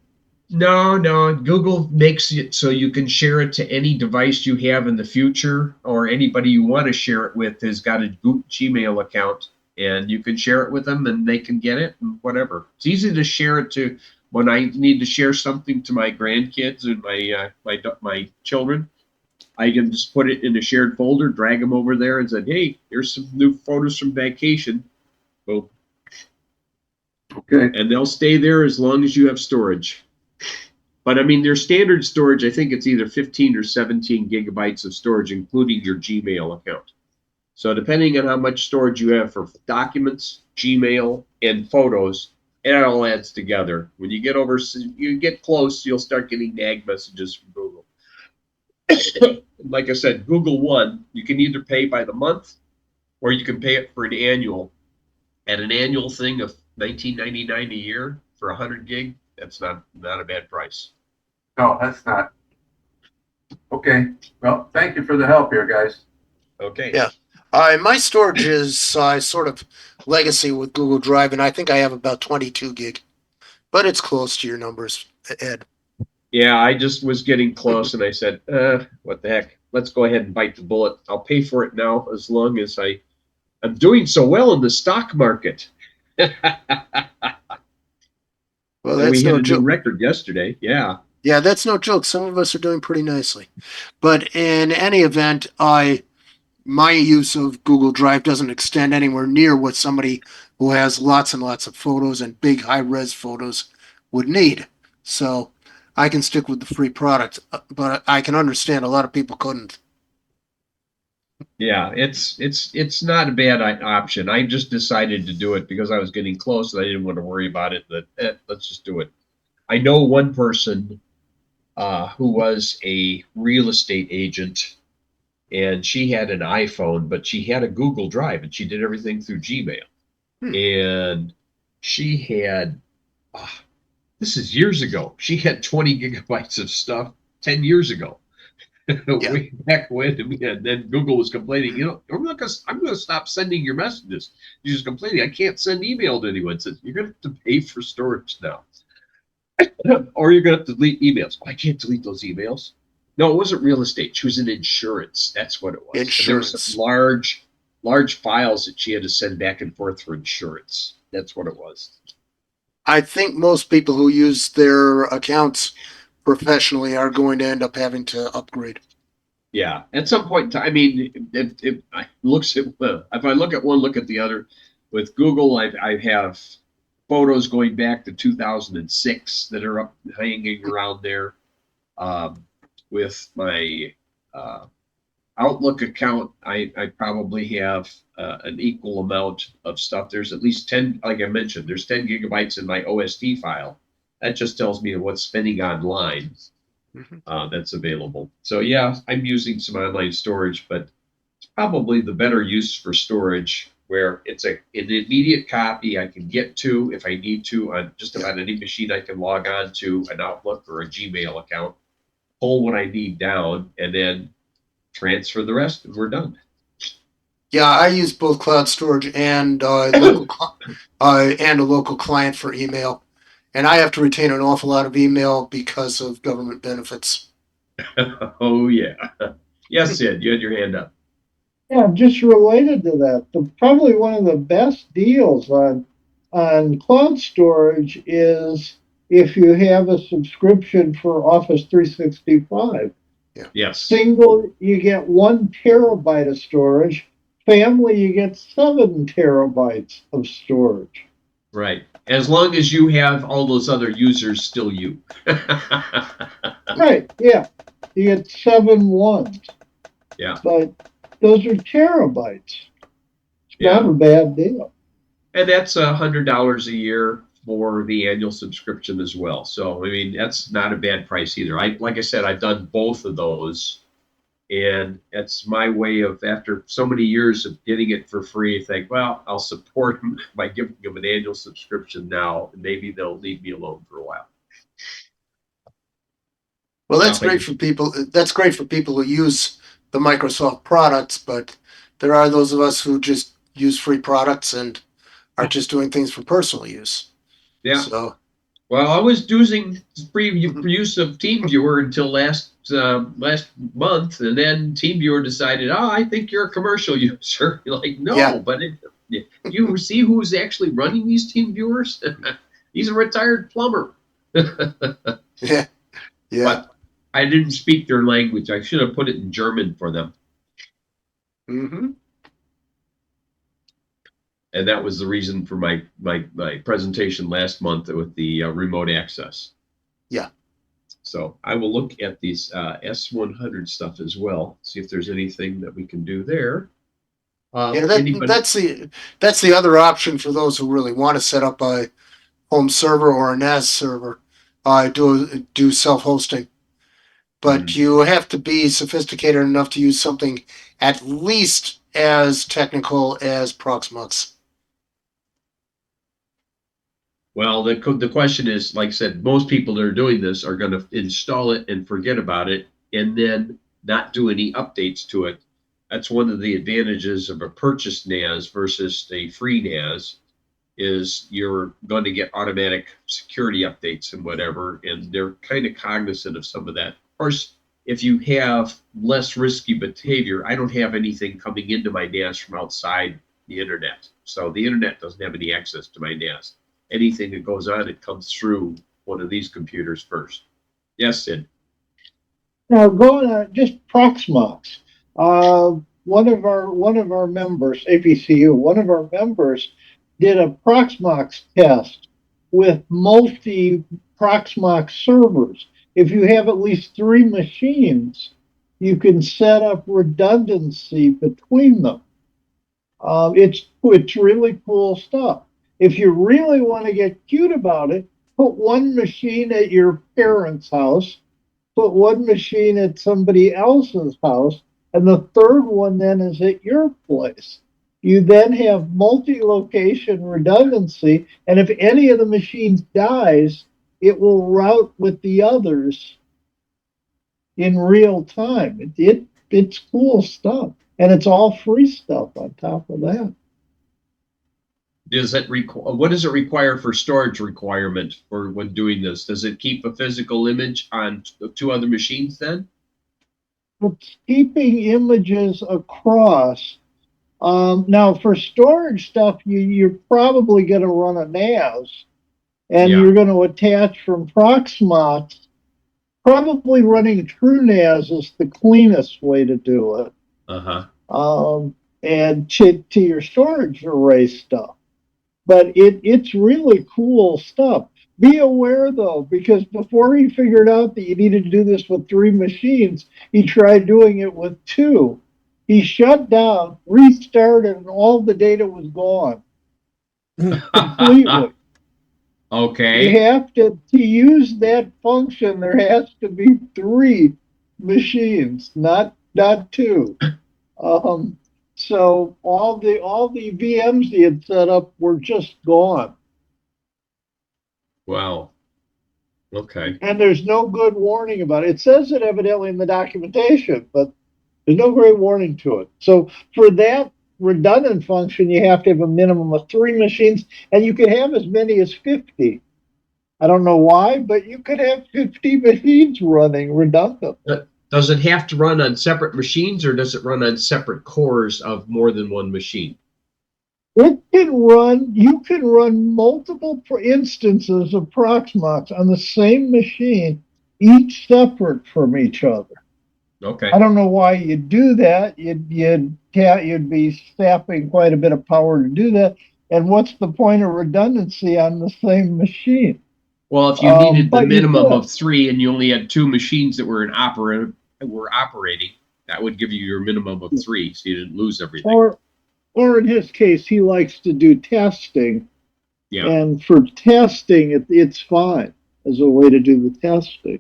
No. Google makes it so you can share it to any device you have in the future, or anybody you want to share it with has got a Gmail account, and you can share it with them and they can get it and whatever. It's easy to share it to when I need to share something to my grandkids and my children. I can just put it in a shared folder, drag them over there, and say, "Hey, here's some new photos from vacation." Boom. Okay. And they'll stay there as long as you have storage. But I mean, their standard storage, I think it's either 15 or 17 gigabytes of storage, including your Gmail account. So depending on how much storage you have for documents, Gmail, and photos, it all adds together. When you get over, you get close, you'll start getting nag messages from Google. Like I said, Google One, you can either pay by the month or you can pay it for an annual. At an annual thing of $19.99 a year for 100 gig, that's not a bad price. No, that's not. Okay. Well, thank you for the help here, guys. Okay. Yeah. My storage is sort of legacy with Google Drive, and I think I have about 22 gig, but it's close to your numbers, Ed. Yeah, I just was getting close, and I said, what the heck? Let's go ahead and bite the bullet. I'll pay for it now as long as I'm doing so well in the stock market. Well, we that's hit no a new joke. record yesterday. Yeah. Yeah, that's no joke. Some of us are doing pretty nicely. But in any event, my use of Google Drive doesn't extend anywhere near what somebody who has lots and lots of photos and big high-res photos would need. So I can stick with the free product, but I can understand a lot of people couldn't. Yeah, it's not a bad option. I just decided to do it because I was getting close and I didn't want to worry about it. Let's just do it. I know one person who was a real estate agent, and she had an iPhone, but she had a Google Drive, and she did everything through Gmail. And she had, this is years ago, she had 20 gigabytes of stuff 10 years ago. Way back when, and then Google was complaining, I'm going to stop sending your messages. She's complaining, I can't send email to anyone. Says, you're going to have to pay for storage now. Or you're going to have to delete emails. I can't delete those emails. No, it wasn't real estate. She was in insurance. That's what it was. Insurance. There were some large files that she had to send back and forth for insurance. That's what it was. I think most people who use their accounts professionally are going to end up having to upgrade. Yeah, at some point in time. I mean, if I look at the other. With Google, I have photos going back to 2006 that are up hanging around there. With my Outlook account, I probably have an equal amount of stuff. There's at least 10, like I mentioned, there's 10 gigabytes in my OST file. That just tells me what's spending online that's available. So yeah, I'm using some online storage, but it's probably the better use for storage where it's an immediate copy I can get to if I need to on just about any machine. I can log on to an Outlook or a Gmail account, pull what I need down, and then transfer the rest, and we're done. Yeah, I use both cloud storage and a local client for email, and I have to retain an awful lot of email because of government benefits. Oh yeah, yes, Sid, you had your hand up. Yeah, just related to that, probably one of the best deals on cloud storage is if you have a subscription for Office 365. Yeah. Yes. Single, you get 1 terabyte of storage. Family, you get 7 terabytes of storage. Right. As long as you have all those other users still you. Right, yeah. You get 7 ones. Yeah. But those are terabytes. It's not a bad deal. And that's $100 a year for the annual subscription as well. So, I mean, that's not a bad price either. Like I said, I've done both of those. And it's my way of, after so many years of getting it for free, think, well, I'll support them by giving them an annual subscription now, and maybe they'll leave me alone for a while. Well, that's great for people. That's great for people who use the Microsoft products, but there are those of us who just use free products and are just doing things for personal use. Yeah. So, well, I was using free use of TeamViewer until last month, and then TeamViewer decided, I think you're a commercial user. You're like, no, but you see who's actually running these TeamViewers? He's a retired plumber. yeah. But I didn't speak their language. I should have put it in German for them. Mm-hmm. And that was the reason for my presentation last month with the remote access. Yeah. So I will look at these S100 stuff as well, see if there's anything that we can do there. Yeah, Anybody? that's the other option for those who really want to set up a home server or a NAS server. Do self-hosting, but you have to be sophisticated enough to use something at least as technical as Proxmox. Well, the question is, like I said, most people that are doing this are going to install it and forget about it and then not do any updates to it. That's one of the advantages of a purchased NAS versus a free NAS is you're going to get automatic security updates and whatever, and they're kind of cognizant of some of that. Of course, if you have less risky behavior, I don't have anything coming into my NAS from outside the internet. So the internet doesn't have any access to my NAS. Anything that goes on, it comes through one of these computers first. Yes, Sid. Now going on just Proxmox, one of our members, APCU, one of our members did a Proxmox test with multi Proxmox servers. If you have at least 3 machines, you can set up redundancy between them. It's really cool stuff. If you really want to get cute about it, put one machine at your parents' house, put one machine at somebody else's house, and the third one then is at your place. You then have multi-location redundancy, and if any of the machines dies, it will route with the others in real time. It's cool stuff, and it's all free stuff on top of that. What does it require for storage requirement for when doing this? Does it keep a physical image on 2 other machines then? It's keeping images across. Now, for storage stuff, you're probably going to run a NAS, and you're going to attach from Proxmox. Probably running TrueNAS is the cleanest way to do it. And to your storage array stuff. But it's really cool stuff. Be aware though, because before he figured out that you needed to do this with 3 machines, he tried doing it with 2. He shut down, restarted, and all the data was gone. Completely. Okay. You have to use that function, there has to be 3 machines, not 2. So all the VMs he had set up were just gone. Wow. Okay. And there's no good warning about it. It says it evidently in the documentation, but there's no great warning to it. So for that redundant function, you have to have a minimum of 3 machines, and you can have as many as 50. I don't know why, but you could have 50 machines running redundant. Does it have to run on separate machines, or does it run on separate cores of more than one machine? You can run multiple instances of Proxmox on the same machine, each separate from each other. Okay. I don't know why you'd do that. You'd be sapping quite a bit of power to do that. And what's the point of redundancy on the same machine? Well, if you needed the minimum of 3 and you only had 2 machines that were operating, that would give you your minimum of 3, so you didn't lose everything. Or in his case, he likes to do testing. Yeah. And for testing, it's fine as a way to do the testing.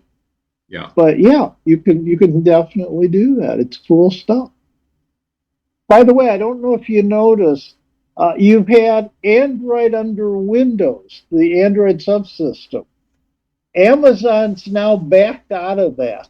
Yeah. But yeah, you can definitely do that. It's cool stuff. By the way, I don't know if you noticed, you've had Android under Windows, the Android subsystem. Amazon's now backed out of that.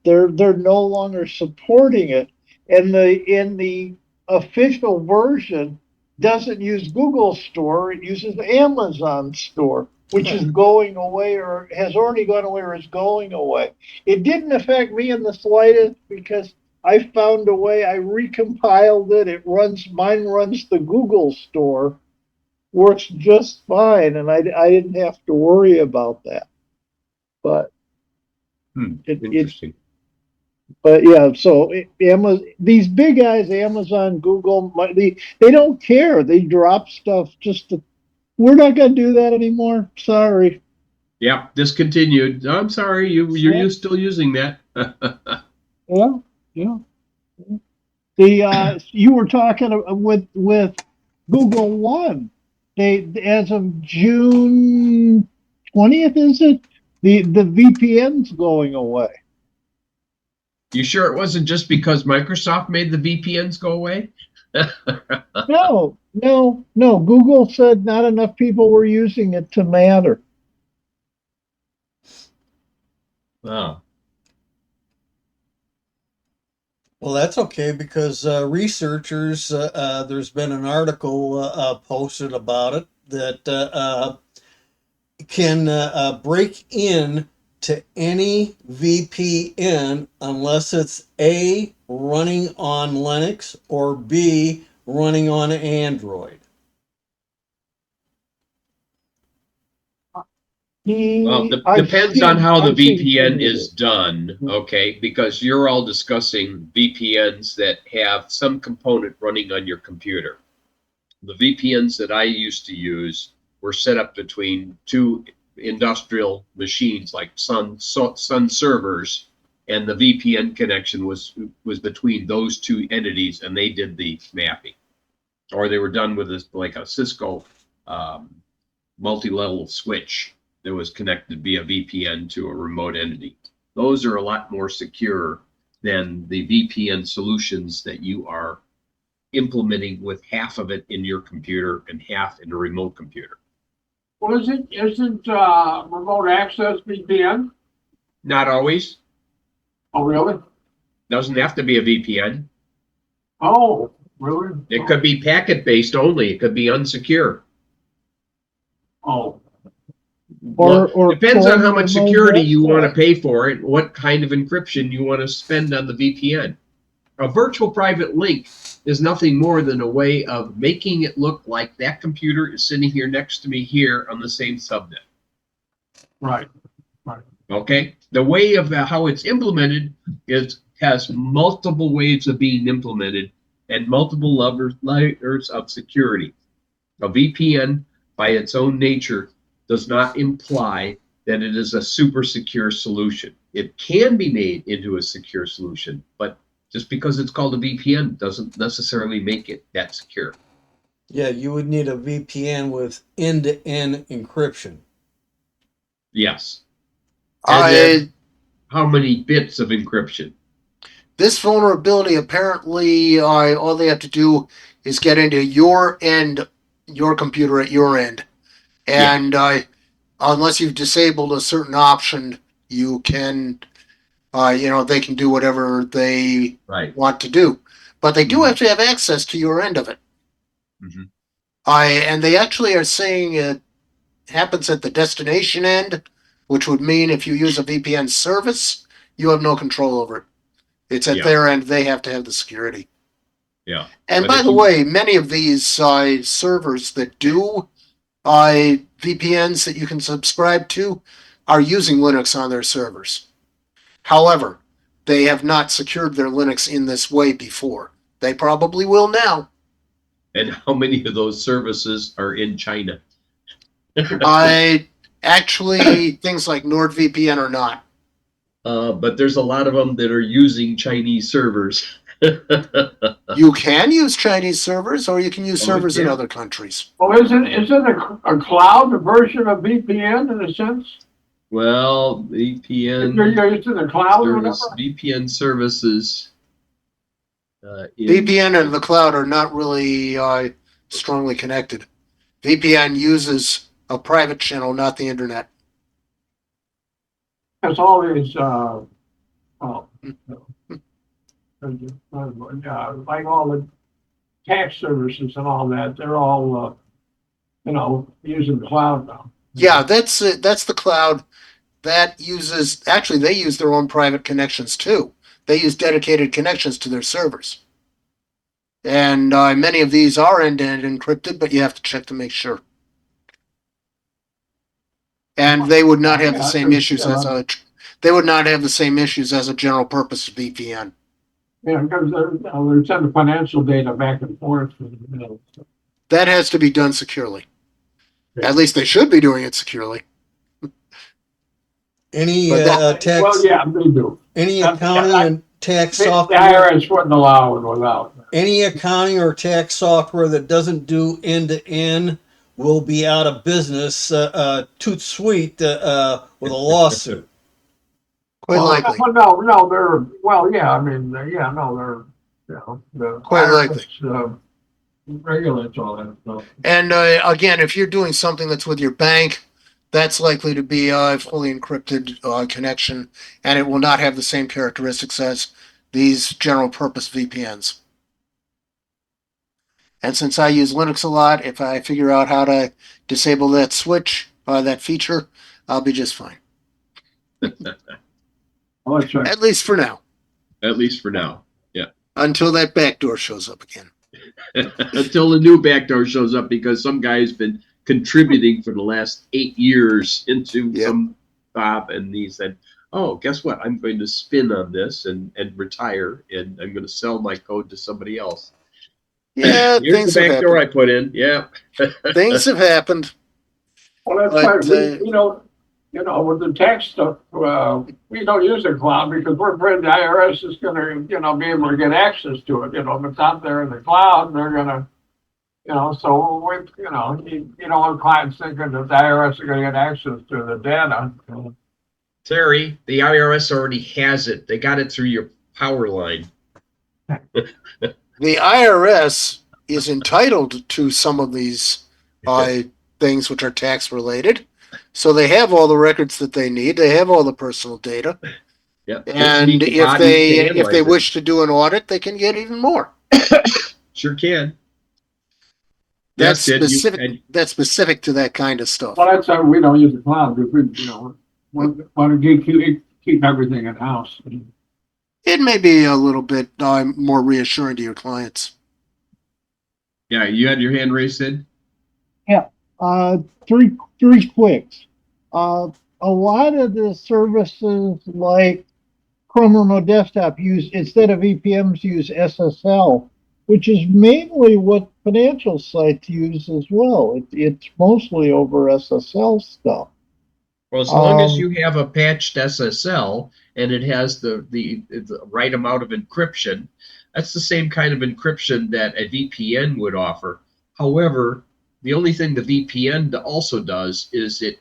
They're no longer supporting it, and in the official version doesn't use Google Store; it uses Amazon Store, which is going away, or has already gone away, or is going away. It didn't affect me in the slightest because I found a way. I recompiled it. Mine runs the Google Store, works just fine, and I didn't have to worry about that. But interesting. But yeah, so these big guys, Amazon, Google, they don't care. They drop stuff we're not going to do that anymore. Sorry. Yeah, discontinued. I'm sorry, you're still using that. Yeah, yeah. The you were talking with Google One. They, as of June 20th, is it? The VPN's going away. You sure it wasn't just because Microsoft made the VPNs go away? No, no, no. Google said not enough people were using it to matter. Wow. Well, that's okay because researchers, there's been an article posted about it that can break in to any VPN unless it's A, running on Linux, or B, running on Android. Well, I've depends seen- on how the I've seen VPN some of is it. done, okay? Because you're all discussing VPNs that have some component running on your computer. The VPNs that I used to use were set up between two industrial machines like Sun servers, and the VPN connection was between those two entities, and they did the mapping, or they were done with this like a Cisco multi-level switch that was connected via VPN to a remote entity. Those are a lot more secure than the VPN solutions that you are implementing with half of it in your computer and half in a remote computer. Well, isn't remote access VPN? Not always. Oh, really? Doesn't have to be a VPN. Oh, really? It could be packet-based only. It could be unsecure. Oh, Or Depends on how much remote security you want to access. pay for it, what kind of encryption you want to spend on the VPN. A virtual private link is nothing more than a way of making it look like that computer is sitting here next to me here on the same subnet. right. Okay? The way of how it's implemented has multiple ways of being implemented and multiple layers of security. A VPN, by its own nature, does not imply that it is a super secure solution. It can be made into a secure solution, but just because it's called a VPN doesn't necessarily make it that secure. Yeah, you would need a VPN with end-to-end encryption. Yes. And I then how many bits of encryption? This vulnerability apparently all they have to do is get into your computer at your end, and unless you've disabled a certain option, you can they can do whatever they Right. want to do, but they do Mhm. have to have access to your end of it. Mhm. And they actually are saying it happens at the destination end, which would mean if you use a VPN service, you have no control over it. It's at Yeah. their end; they have to have the security. Yeah. And But by if the you- way, many of these servers that do VPNs that you can subscribe to are using Linux on their servers. However, they have not secured their Linux in this way before. They probably will now. And how many of those services are in China? Actually, things like NordVPN are not. But there's a lot of them that are using Chinese servers. You can use Chinese servers, or you can use Oh, servers in yeah. other countries. Well, isn't a cloud version of VPN in a sense? Well, If you're VPN using the cloud or whatever? VPN services. VPN and the cloud are not really strongly connected. VPN uses a private channel, not the internet. That's all these, like all the tax services and all that, they're all, using the cloud now. Yeah, that's it. That's the cloud. That uses actually they use their own private connections too. They use dedicated connections to their servers. And many of these are end-to-end encrypted, but you have to check to make sure. And they would not have the same issues as a general purpose VPN. Yeah, because they're sending financial data back and forth. That has to be done securely. At least they should be doing it securely. Any But that- tax, Well, yeah, they do. any accounting and tax The software, IRS wouldn't allow it without. any accounting or tax software that doesn't do end to end will be out of business, toot sweet, with a lawsuit. Quite likely. Well, no, they're, well, yeah, I mean, yeah, no, they're, the Quite likely. IRS, regulates all that stuff. And again, if you're doing something that's with your bank, that's likely to be a fully encrypted connection, and it will not have the same characteristics as these general purpose VPNs. And since I use Linux a lot, if I figure out how to disable that switch, that feature, I'll be just fine. Well, that's right. At least for now, At least for now. until that backdoor shows up again. Until the new backdoor shows up, because some guy's been contributing for the last 8 years into Yep. some Bob, and he said, oh, guess what? I'm going to spin on this and retire, and I'm going to sell my code to somebody else. Yeah, Here's things the have backdoor happened. I put in. Yeah. Things have happened. Well, that's But, right. You know, with the tax stuff, we don't use the cloud because we're afraid the IRS is gonna, be able to get access to it. If it's out there in the cloud, they're gonna, so with, you don't want clients thinking that the IRS are gonna get access to the data. Terry, the IRS already has it. They got it through your power line. The IRS is entitled to some of these things which are tax related. So they have all the records that they need. They have all the personal data. Yeah. And if they wish to do an audit, they can get even more. Sure can. That's Yes, Sid, specific. That's specific to that kind of stuff. Well, that's why we don't use the cloud because we, want to keep everything in house. It may be a little bit more reassuring to your clients. Yeah, you had your hand raised, Sid? Three quicks. A lot of the services like Chrono Desktop use, instead of VPNs, use SSL, which is mainly what financial sites use as well. It's mostly over SSL stuff. Well, as long as you have a patched SSL and it has the right amount of encryption, that's the same kind of encryption that a VPN would offer. However, the only thing the VPN also does is it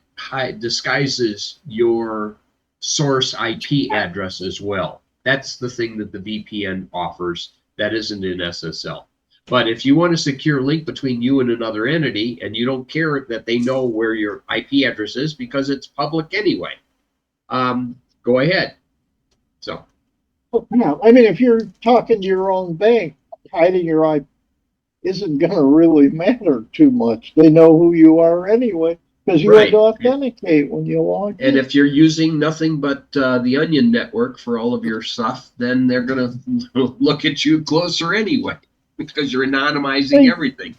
disguises your source IP address as well. That's the thing that the VPN offers that isn't in SSL. But if you want a secure link between you and another entity, and you don't care that they know where your IP address is because it's public anyway, go ahead. So. Yeah, I mean, if you're talking to your own bank, hiding your IP isn't going to really matter too much. They know who you are anyway because you had to authenticate when you log in. And if you're using nothing but the Onion network for all of your stuff, then they're going to look at you closer anyway because you're anonymizing everything.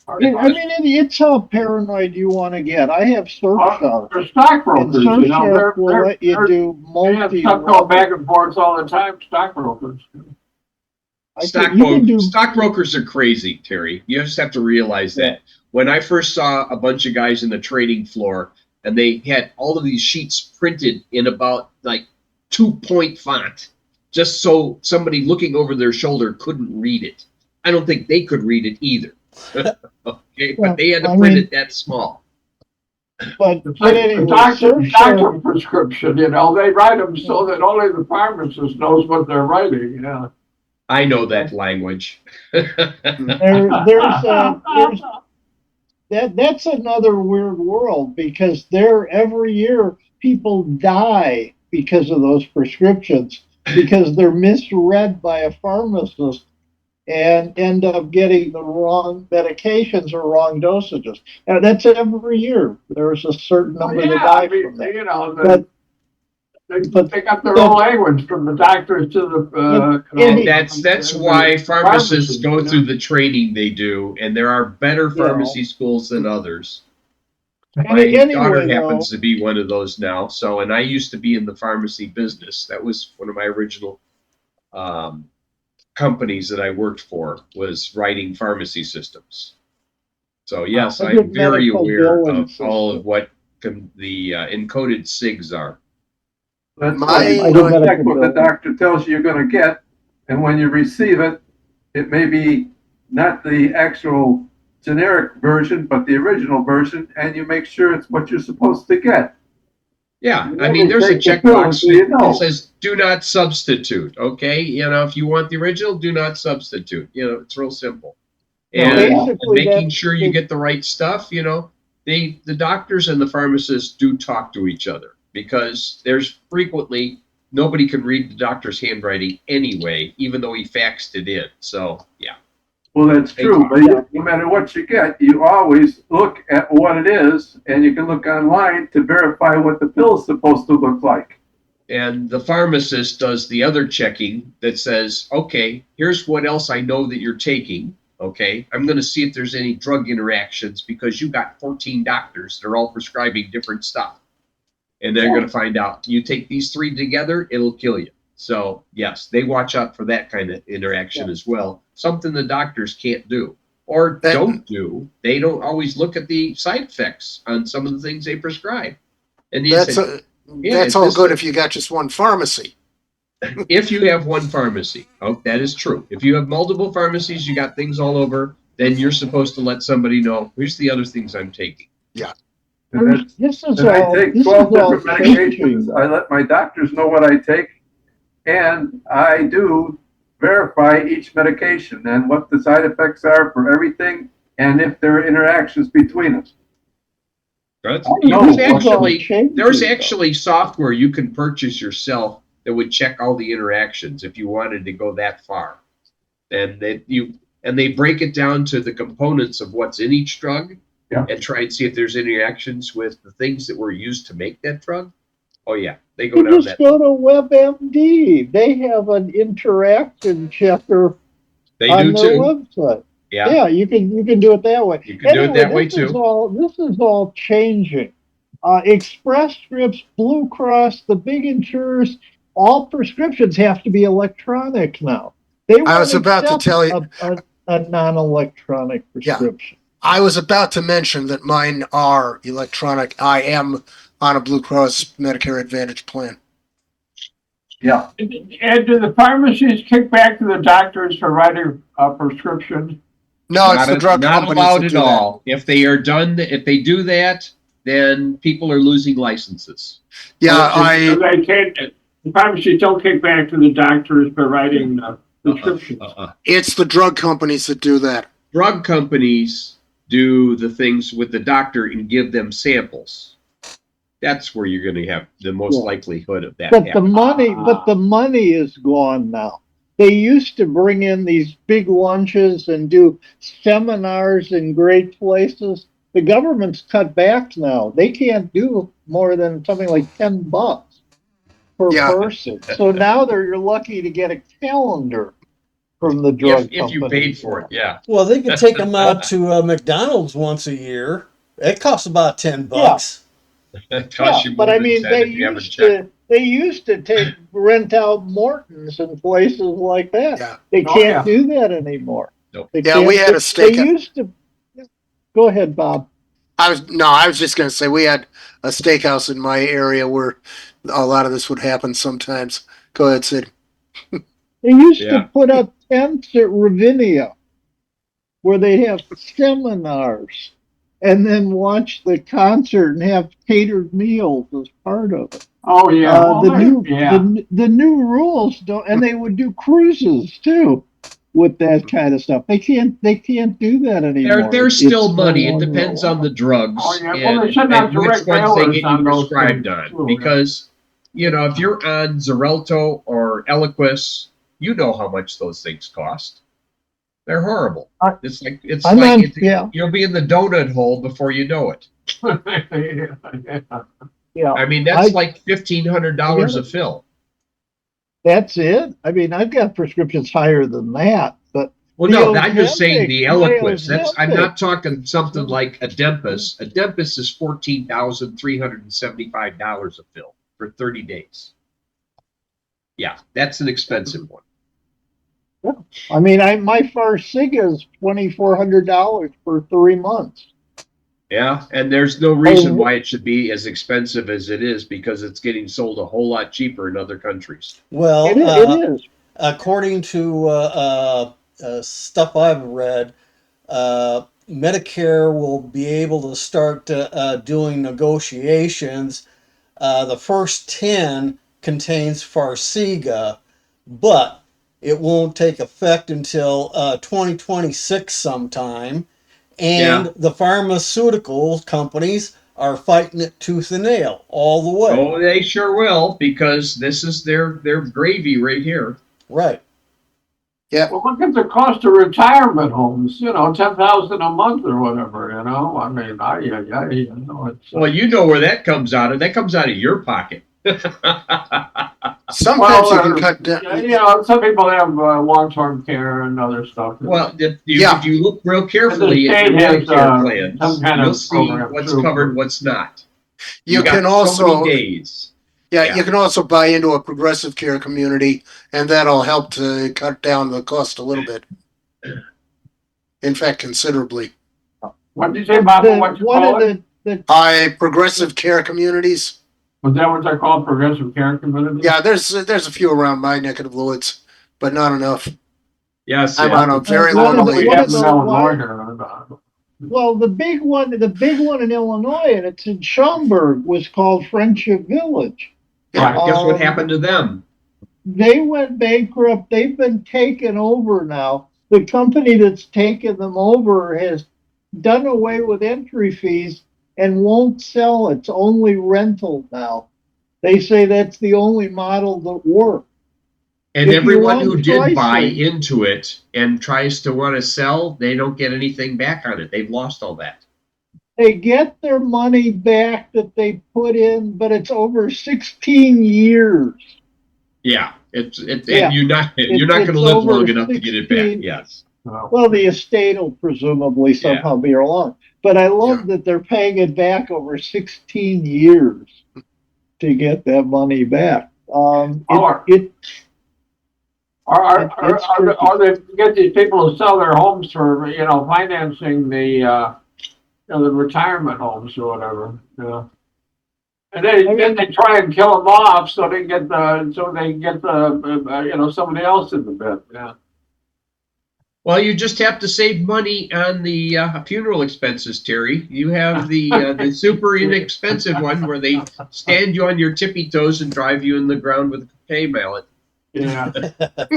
I mean, it's how paranoid you want to get. I have Surfshark. They're stockbrokers, And Surfshark will let you do they have stuff going back and forth all the time, stockbrokers. Stockbrokers are crazy, Terry. You just have to realize that. When I first saw a bunch of guys in the trading floor and they had all of these sheets printed in about like 2-point font, just so somebody looking over their shoulder couldn't read it. I don't think they could read it either. Okay, but they had to print it that small. But anyway, doctor prescription, they write them so that only the pharmacist knows what they're writing. Yeah, I know that language. That's another weird world because every year people die because of those prescriptions because they're misread by a pharmacist and end up getting the wrong medications or wrong dosages. And that's every year. There's a certain number that die from that. They got their own language from the doctors to the. And that's why pharmacists go through the training they do, and there are better pharmacy schools than others. My daughter happens to be one of those now. So, and I used to be in the pharmacy business. That was one of my original companies that I worked for, was writing pharmacy systems. So yes, I'm very aware of all of what the encoded SIGs are. That's My- why you I do check medical what the billing. doctor tells you you're gonna get, and when you receive it, it may be not the actual generic version, but the original version, and you make sure it's what you're supposed to get. Yeah, You I mean, there's a take the pill checkbox so you know. that says "Do not substitute." Okay, if you want the original, do not substitute. It's real simple. And Basically, making that- sure you get the right stuff. The doctors and the pharmacists do talk to each other because there's frequently nobody can read the doctor's handwriting anyway, even though he faxed it in. So yeah. Well, that's true, but no matter what you get, you always look at what it is, and you can look online to verify what the pill is supposed to look like. And the pharmacist does the other checking that says, okay, here's what else I know that you're taking. Okay, I'm going to see if there's any drug interactions because you got 14 doctors that are all prescribing different stuff. And they're going to find out you take these 3 together, it'll kill you. So, yes, they watch out for that kind of interaction as well. Something the doctors can't do or don't do. They don't always look at the side effects on some of the things they prescribe. And That's all good if you got just one pharmacy. If you have one pharmacy. Oh, that is true. If you have multiple pharmacies, you got things all over, then you're supposed to let somebody know, here's the other things I'm taking. Yeah. And This is I all, take this is 12 all different changing. medications. I let my doctors know what I take, and I do verify each medication and what the side effects are for everything, and if there are interactions between us. That's, No, there's it's actually software you can purchase yourself that would check all the interactions if you wanted to go that far. And they break it down to the components of what's in each drug. Yeah. And try and see if there's interactions with the things that were used to make that drug. Oh yeah, they go You down just that. go to WebMD. They have an interaction checker They on do their too. website. Yeah. Yeah, you can do it that way. You can do it that way this too. This is all changing. Express Scripts, Blue Cross, the big insurers, all prescriptions have to be electronic now. They I was won't about to accept tell you. a non-electronic prescription. I was about to mention that mine are electronic. I am on a Blue Cross Medicare Advantage plan. Yeah. And do the pharmacies kick back to the doctors for writing prescriptions? No, it's the drug not companies allowed that at do that. all. If they do that, then people are losing licenses. Yeah, They can't. The pharmacies don't kick back to the doctors for writing prescriptions. It's the drug companies that do that. Drug companies do the things with the doctor and give them samples. That's where you're going to have the most likelihood of that But happening. the money is gone now. They used to bring in these big lunches and do seminars in great places. The government's cut back now. They can't do more than something like $10 per person. So now you're lucky to get a calendar from the drug company. If you paid for it, yeah. Well, they could take them out to McDonald's once a year. It costs about $10. It costs you more but I than mean, 10 they if you haven't used checked. to rent out Morton's and places like that. Yeah. They can't do that anymore. Nope. They Yeah, can't- we had a steak. They used to. Go ahead, Bob. I was just going to say we had a steakhouse in my area where a lot of this would happen sometimes. Go ahead, Sid. They used Yeah. to put up tents at Ravinia where they'd have seminars and then watch the concert and have catered meals as part of it. Oh yeah. The new rules don't, and they would do cruises too with that kind of stuff. They can't do that anymore. There's still It's money. no It longer depends allowed. on the drugs Oh, yeah. Well, they send out and which direct ones they mailers get you on those prescribed things, on. too, Because, if you're on Xarelto or Eliquis, you know how much those things cost. They're horrible. You'll be in the donut hole before you know it. Yeah, I mean, that's like $1,500 a fill. that's it. I mean, I've got prescriptions higher than that, but Well, no, I'm just saying the Ozempic, Eliquis. I'm Ozempic. not talking something like Adempus. Adempus is $14,375 a fill for 30 days. Yeah, that's an expensive one. I mean, my first cig is $2,400 for 3 months. Yeah, and there's no reason why it should be as expensive as it is because it's getting sold a whole lot cheaper in other countries. Well, It is. according to stuff I've read, Medicare will be able to start doing negotiations. The first 10 contains Farxiga, but it won't take effect until 2026 sometime. And Yeah. the pharmaceutical companies are fighting it tooth and nail all the way. Oh, they sure will because this is their gravy right here. Right. Well, look at the cost of retirement homes, you know, 10,000 a month or whatever, you know, I mean, you know, it's. Well, you know where that comes out of. That comes out of your pocket. Sometimes you can cut down. You know, some people have long-term care and other stuff. Well, if Yeah. you look real carefully at state your has, Medicare plans, some kind you'll of see program what's too. covered, what's not. You got can so also, many days. yeah, you can also buy into a progressive care community, and that'll help to cut down the cost a little bit. In fact, considerably. What did you say, Bob? What you One call of it? By progressive care communities. Was that what they're called, progressive care communities? Yeah, there's a few around my neck of the woods, but not enough. Yes, I'm yeah. on a very one of lonely. the- We one have of in the Illinois wi- here. Well, the big one in Illinois, and it's in Schaumburg, was called Friendship Village. Right. Guess what Um, happened to them? They went bankrupt. They've been taken over now. The company that's taken them over has done away with entry fees and won't sell. It's only rental now. They say that's the only model that works. And if you everyone want who did buy choices- into it and tries to want to sell, they don't get anything back on it. They've lost all that. They get their money back that they put in, but it's over 16 years. Yeah, Yeah. and you're not going to It's live over long enough to get it back. 16. Yes. Well, the estate will presumably somehow be along. But I love that they're paying it back over 16 years to get that money back. Are they get these people to sell their homes for, you know, financing the, you know, the retirement homes or whatever, you know? And then they try and kill them off so they get the, you know, somebody else in the bed, yeah. Well, you just have to save money on the funeral expenses, Terry. You have the super inexpensive one where they stand you on your tippy toes and drive you in the ground with a croquet mallet. Yeah.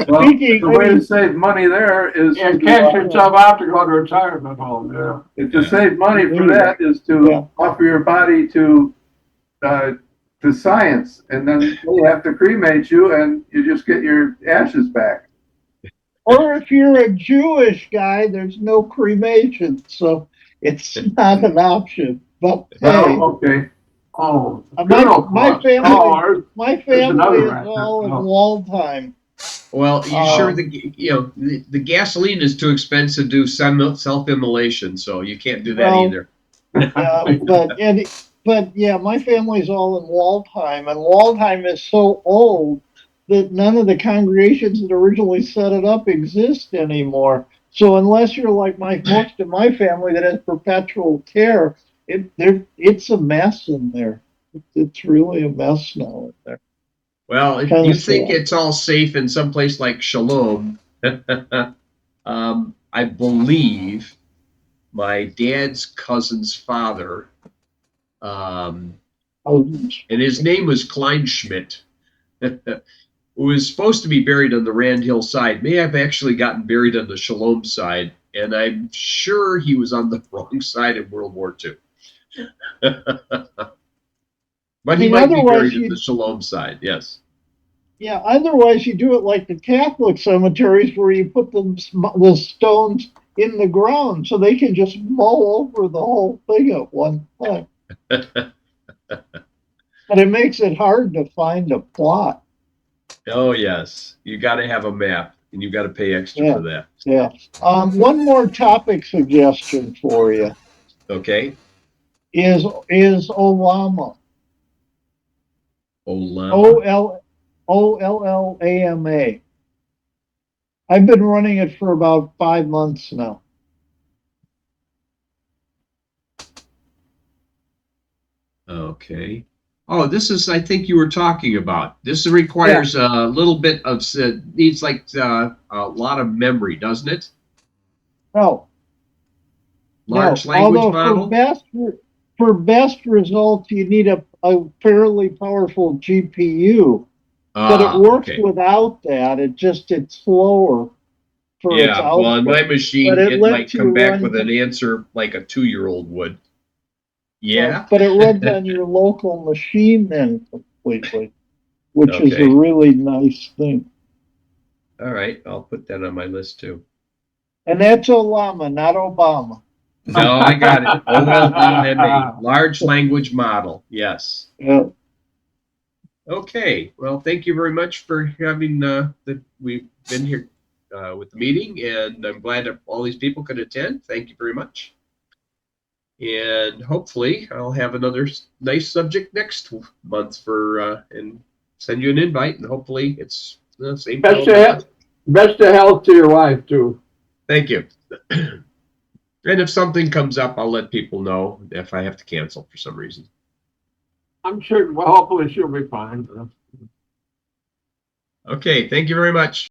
Well, the way to save money there is And cash yourself out to go to retirement home, yeah. to save money for that is to offer your body to science, and then they have to cremate you, and you just get your ashes back. Or if you're a Jewish guy, there's no cremation, so it's not an option. But hey, Okay. Oh, my family Oh, is another answer. all in Oh. Waldheim. Well, you sure the gasoline is too expensive to do self-immolation, so you can't do that Well, either. But yeah, my family's all in Waldheim, and Waldheim is so old that none of the congregations that originally set it up exist anymore. So unless you're like most of my family that has perpetual care, it's a mess in there. It's really a mess now in there. Well, if Kinda you think sad. it's all safe in some place like Shalom, I believe my dad's cousin's father, and his name was Kleinschmidt, who was supposed to be buried on the Rand Hill side, may have actually gotten buried on the Shalom side, and I'm sure he was on the wrong side in World War II. But he might be buried in the Shalom side, yes. Yeah, otherwise you do it like the Catholic cemeteries where you put the stones in the ground so they can just mow over the whole thing at one time. But it makes it hard to find a plot. Oh, yes. You got to have a map, and you got to pay extra for that. Yeah. One more topic suggestion for you. Okay. Is Olama. Olama. Ollama. I've been running it for about 5 months now. Okay. Oh, this is, I think you were talking about. This requires a little bit of, needs like a lot of memory, doesn't it? No, Large no. language Although model? for best results, you need a fairly powerful GPU. But it works Okay. without that. It's slower for its Yeah, well, on my output. machine, But it it might lets you come back run with an answer like a 2-year-old would. Yeah? but it runs on your local machine then completely, which is a Okay. really nice thing. All right, I'll put that on my list too. And that's Olama, not Obama. No, I got it. OLAMA, large language model. Yes. Yeah. Okay. Well, thank you very much for having we've been here with the meeting, and I'm glad that all these people could attend. Thank you very much. And hopefully, I'll have another nice subject next month for and send you an invite, and hopefully it's the same. Best of health to your wife too. Thank you. And if something comes up, I'll let people know if I have to cancel for some reason. I'm sure. Well, hopefully she'll be fine. Okay, thank you very much.